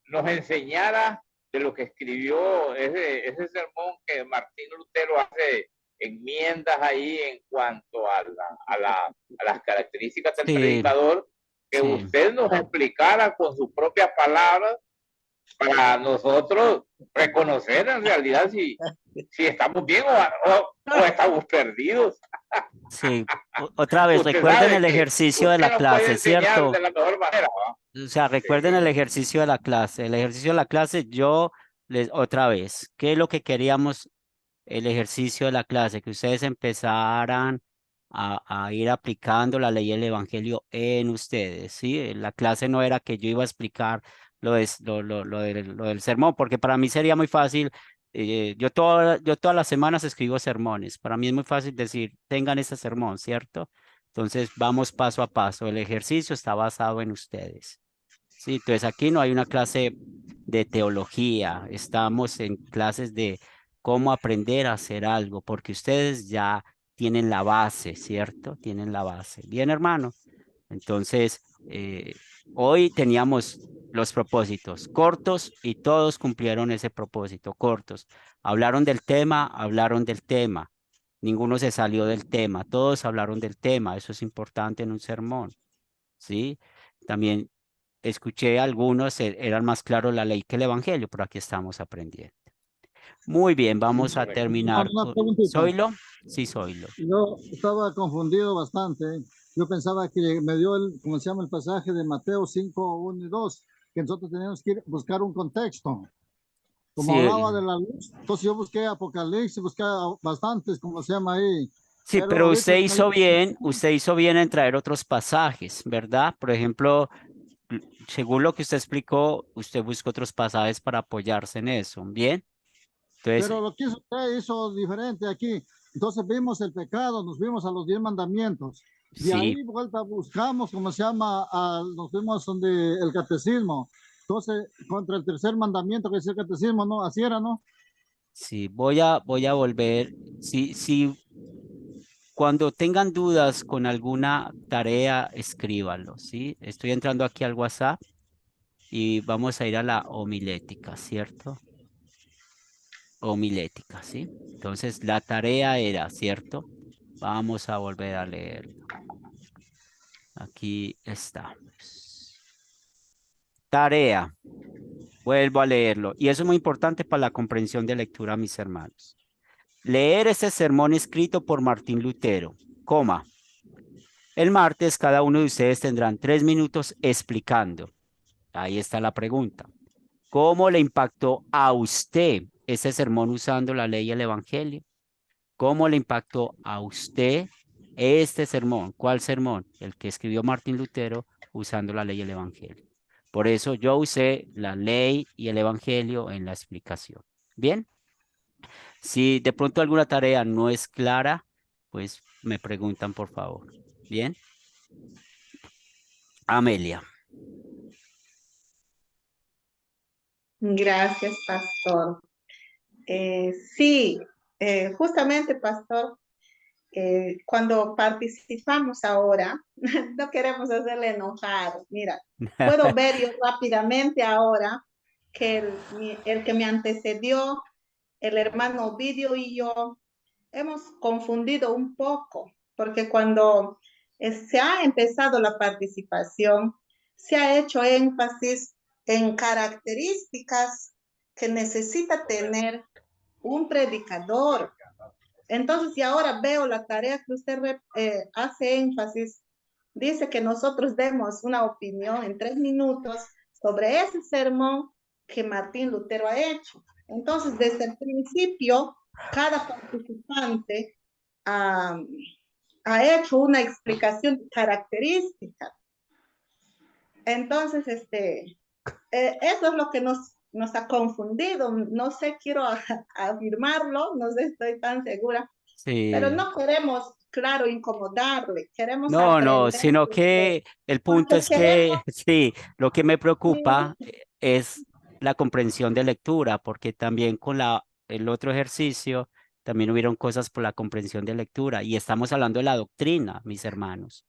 nos enseñara de lo que escribió ese sermón que Martín Lutero hace enmiendas ahí en cuanto a las características del Sí, predicador, que sí. usted nos explicara con sus propias palabras para nosotros reconocer en realidad si estamos bien o estamos perdidos. Sí, otra vez, Usted recuerden sabe el que ejercicio de usted la nos puede clase, enseñar ¿cierto? de la mejor manera, ¿va? O sea, recuerden el ejercicio de la clase. El ejercicio de la clase, otra vez, ¿qué es lo que queríamos? El ejercicio de la clase, que ustedes empezaran a ir aplicando la ley del Evangelio en ustedes, ¿sí? La clase no era que yo iba a explicar lo del sermón, porque para mí sería muy fácil. Yo todas las semanas escribo sermones. Para mí es muy fácil decir, tengan ese sermón, ¿cierto? Entonces vamos paso a paso. El ejercicio está basado en ustedes. Sí, entonces aquí no hay una clase de teología, estamos en clases de cómo aprender a hacer algo, porque ustedes ya tienen la base, ¿cierto? Tienen la base. Bien, hermano. Entonces, hoy teníamos los propósitos cortos y todos cumplieron ese propósito, cortos. Hablaron del tema, hablaron del tema. Ninguno se salió del tema, todos hablaron del tema. Eso es importante en un sermón, ¿sí? También escuché algunos, eran más claros la ley que el evangelio, pero aquí estamos aprendiendo. Muy bien, vamos a terminar. Una preguntita. ¿Soylo? Sí, Soylo. Yo estaba confundido bastante. Yo pensaba que me dio ¿cómo se llama el pasaje de Mateo 5, 1 y 2? Que nosotros teníamos que buscar un contexto. Como Sí, hablaba de la luz, entonces yo busqué Apocalipsis, busqué bastantes, ¿cómo se llama ahí? sí, Pero pero ahorita usted hizo bien en traer otros pasajes, ¿verdad? Por ejemplo, según lo que usted explicó, usted buscó otros pasajes para apoyarse en eso, ¿bien? Entonces, pero lo que usted hizo diferente aquí. Entonces vimos el pecado, nos vimos a los 10 mandamientos. De sí, ahí vuelta buscamos, ¿cómo se llama? Nos vimos donde el catecismo. Entonces, contra el tercer mandamiento que es el catecismo, ¿no? Así era, ¿no? sí, voy a volver. Sí, cuando tengan dudas con alguna tarea, escríbanlo, ¿sí? Estoy entrando aquí al WhatsApp y vamos a ir a la homilética, ¿cierto? Homilética, ¿sí? Entonces, la tarea era, ¿cierto? Vamos a volver a leerlo. Aquí está. Tarea. Vuelvo a leerlo. Y eso es muy importante para la comprensión de lectura, mis hermanos. Leer ese sermón escrito por Martín Lutero, coma. El martes cada uno de ustedes tendrán 3 minutos explicando. Ahí está la pregunta. ¿Cómo le impactó a usted ese sermón usando la ley y el evangelio? ¿Cómo le impactó a usted este sermón? ¿Cuál sermón? El que escribió Martín Lutero usando la ley y el evangelio. Por eso yo usé la ley y el evangelio en la explicación. Bien. Si de pronto alguna tarea no es clara, pues me preguntan por favor. Bien. Amelia. Gracias, pastor. Sí, justamente, pastor, cuando participamos ahora, no queremos hacerle enojar. Mira, puedo ver yo rápidamente ahora que el que me antecedió, el hermano Ovidio y yo, hemos confundido un poco, porque cuando se ha empezado la participación, se ha hecho énfasis en características que necesita tener un predicador. Entonces, y ahora veo la tarea que usted hace énfasis, dice que nosotros demos una opinión en 3 minutos sobre ese sermón que Martín Lutero ha hecho. Entonces, desde el principio, cada participante ha hecho una explicación característica. Entonces, eso es lo que nos ha confundido. No sé, quiero afirmarlo, no sé, estoy tan segura, pero Sí. no queremos, claro, incomodarle, queremos No, aprender sino de usted, que el punto porque es que queremos, sí, lo que me preocupa sí, es la comprensión de lectura, porque también con el otro ejercicio también hubieron cosas por la comprensión de lectura y estamos hablando de la doctrina, mis hermanos.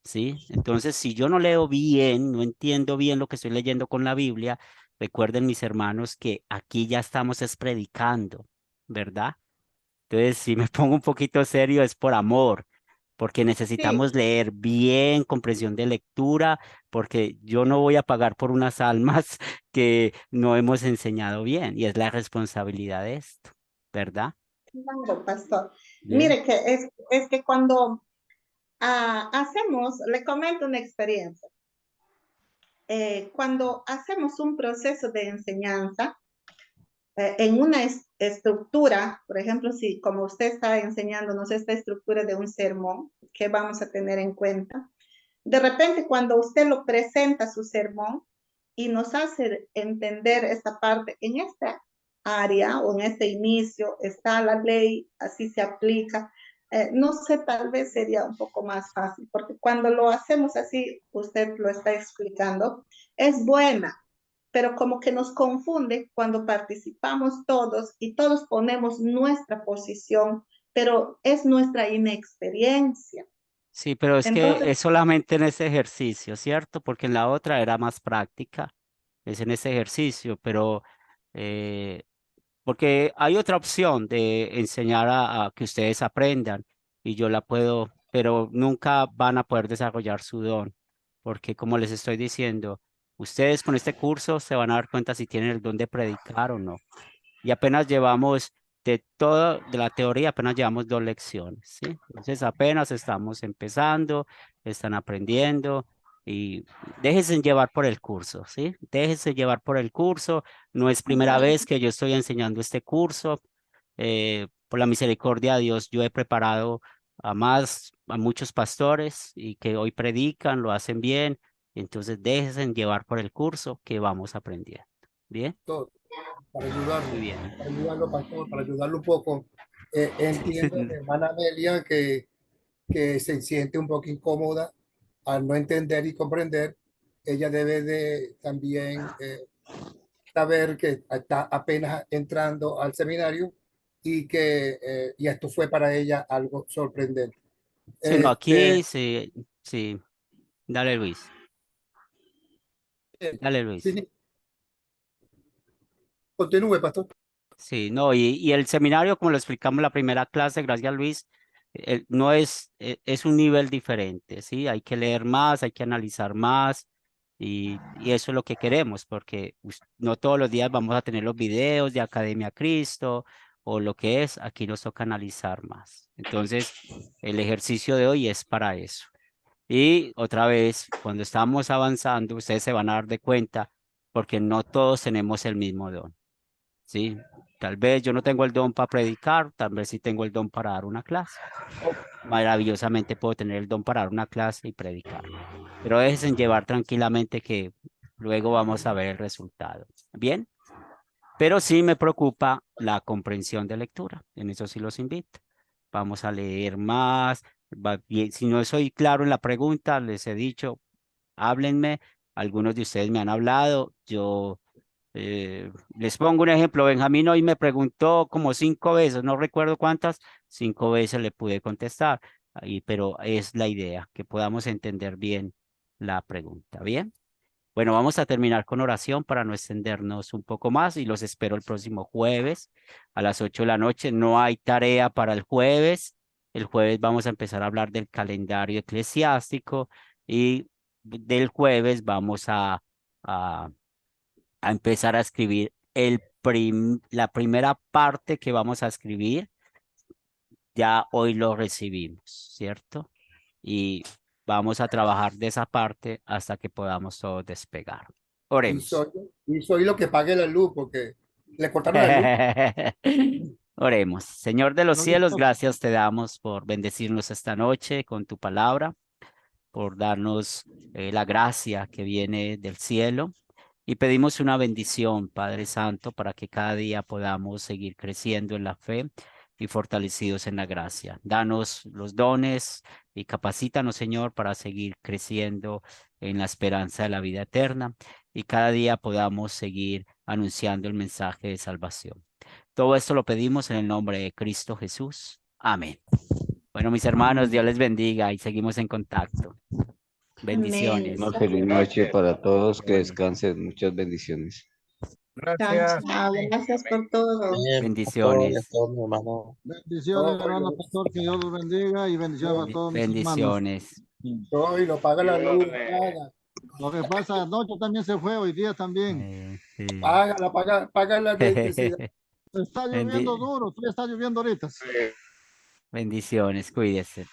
¿Sí? Entonces, si yo no leo bien, no entiendo bien lo que estoy leyendo con la Biblia, recuerden, mis hermanos, que aquí ya estamos es predicando, ¿verdad? Entonces, si me pongo un poquito serio es por amor, porque sí, necesitamos leer bien, comprensión de lectura, porque yo no voy a pagar por unas almas que no hemos enseñado bien, y es la responsabilidad de esto, ¿verdad? claro, pastor. Bien. Mire que es que cuando hacemos, le comento una experiencia. Cuando hacemos un proceso de enseñanza, en una estructura, por ejemplo, si como usted está enseñándonos esta estructura de un sermón, qué vamos a tener en cuenta. De repente, cuando usted lo presenta su sermón y nos hace entender esta parte, en esta área o en este inicio está la ley, así se aplica. No sé, tal vez sería un poco más fácil, porque cuando lo hacemos así, usted lo está explicando, es buena, pero como que nos confunde cuando participamos todos y todos ponemos nuestra posición, pero es nuestra inexperiencia. Sí, pero es que Entonces, es solamente en ese ejercicio, ¿cierto? Porque en la otra era más práctica, es en ese ejercicio, pero eh, porque hay otra opción de enseñar a que ustedes aprendan y yo la puedo, pero nunca van a poder desarrollar su don, porque como les estoy diciendo, ustedes con este curso se van a dar cuenta si tienen el don de predicar o no. Y apenas llevamos de toda de la teoría, apenas llevamos 2 lecciones, ¿sí? Entonces apenas estamos empezando, están aprendiendo y déjense llevar por el curso, ¿sí? Déjense llevar por el curso. No es primera vez que yo estoy enseñando este curso. Por la misericordia de Dios, yo he preparado a muchos pastores y que hoy predican, lo hacen bien. Entonces déjense llevar por el curso que vamos aprendiendo. ¿Bien? Todo, para Muy ayudarlo, bien. pastor, para ayudarlo un poco. Entiendo, hermana Amelia, que se siente un poco incómoda al no entender y comprender. Ella debe de también saber que está apenas entrando al seminario y que y esto fue para ella algo sorprendente. Sí, no, Este, aquí sí, sí. Dale, Luis. Dale, Luis. sí, continúe, pastor. Sí, no, y el seminario, como lo explicamos en la primera clase, gracias Luis, no es un nivel diferente, ¿sí? Hay que leer más, hay que analizar más, y eso es lo que queremos, porque no todos los días vamos a tener los videos de Academia Cristo o lo que es, aquí nos toca analizar más. Entonces, el ejercicio de hoy es para eso. Y otra vez, cuando estamos avanzando, ustedes se van a dar de cuenta, porque no todos tenemos el mismo don. Sí, tal vez yo no tengo el don para predicar, tal vez sí tengo el don para dar una clase. O maravillosamente puedo tener el don para dar una clase y predicar. Pero déjense llevar tranquilamente que luego vamos a ver el resultado. Bien, pero sí me preocupa la comprensión de lectura. En eso sí los invito. Vamos a leer más. Si no soy claro en la pregunta, les he dicho, háblenme. Algunos de ustedes me han hablado. Les pongo un ejemplo, Benjamín hoy me preguntó como 5 veces, no recuerdo cuántas, 5 veces le pude contestar, pero es la idea, que podamos entender bien la pregunta. ¿Bien? Bueno, vamos a terminar con oración para no extendernos un poco más y los espero el próximo jueves a las 8 de la noche. No hay tarea para el jueves. El jueves vamos a empezar a hablar del calendario eclesiástico y del jueves vamos a empezar a escribir la primera parte que vamos a escribir, ya hoy lo recibimos, ¿cierto? Y vamos a trabajar de esa parte hasta que podamos todos despegar. Y Oremos. soy, y soy lo que pague la luz porque le cortaron la luz. Oremos. Señor de los cielos, gracias te damos por bendecirnos esta noche con tu palabra, por darnos la gracia que viene del cielo. Y pedimos una bendición, Padre Santo, para que cada día podamos seguir creciendo en la fe y fortalecidos en la gracia. Danos los dones y capacítanos, Señor, para seguir creciendo en la esperanza de la vida eterna y cada día podamos seguir anunciando el mensaje de salvación. Todo esto lo pedimos en el nombre de Cristo Jesús. Amén. Bueno, mis hermanos, Dios les bendiga y seguimos en contacto. Bendiciones. Una feliz noche para todos, que descansen, muchas bendiciones. Gracias. Gracias por todo. Bendiciones. Bendiciones, hermano pastor, que Dios los bendiga y bendiciones a todos mis hermanos. Bendiciones. Hoy lo paga la luz, paga. Lo que pasa, anoche también se fue, hoy día también. Sí. Paga la electricidad. Está lloviendo duro, sí está lloviendo ahorita. Bendiciones, cuídese.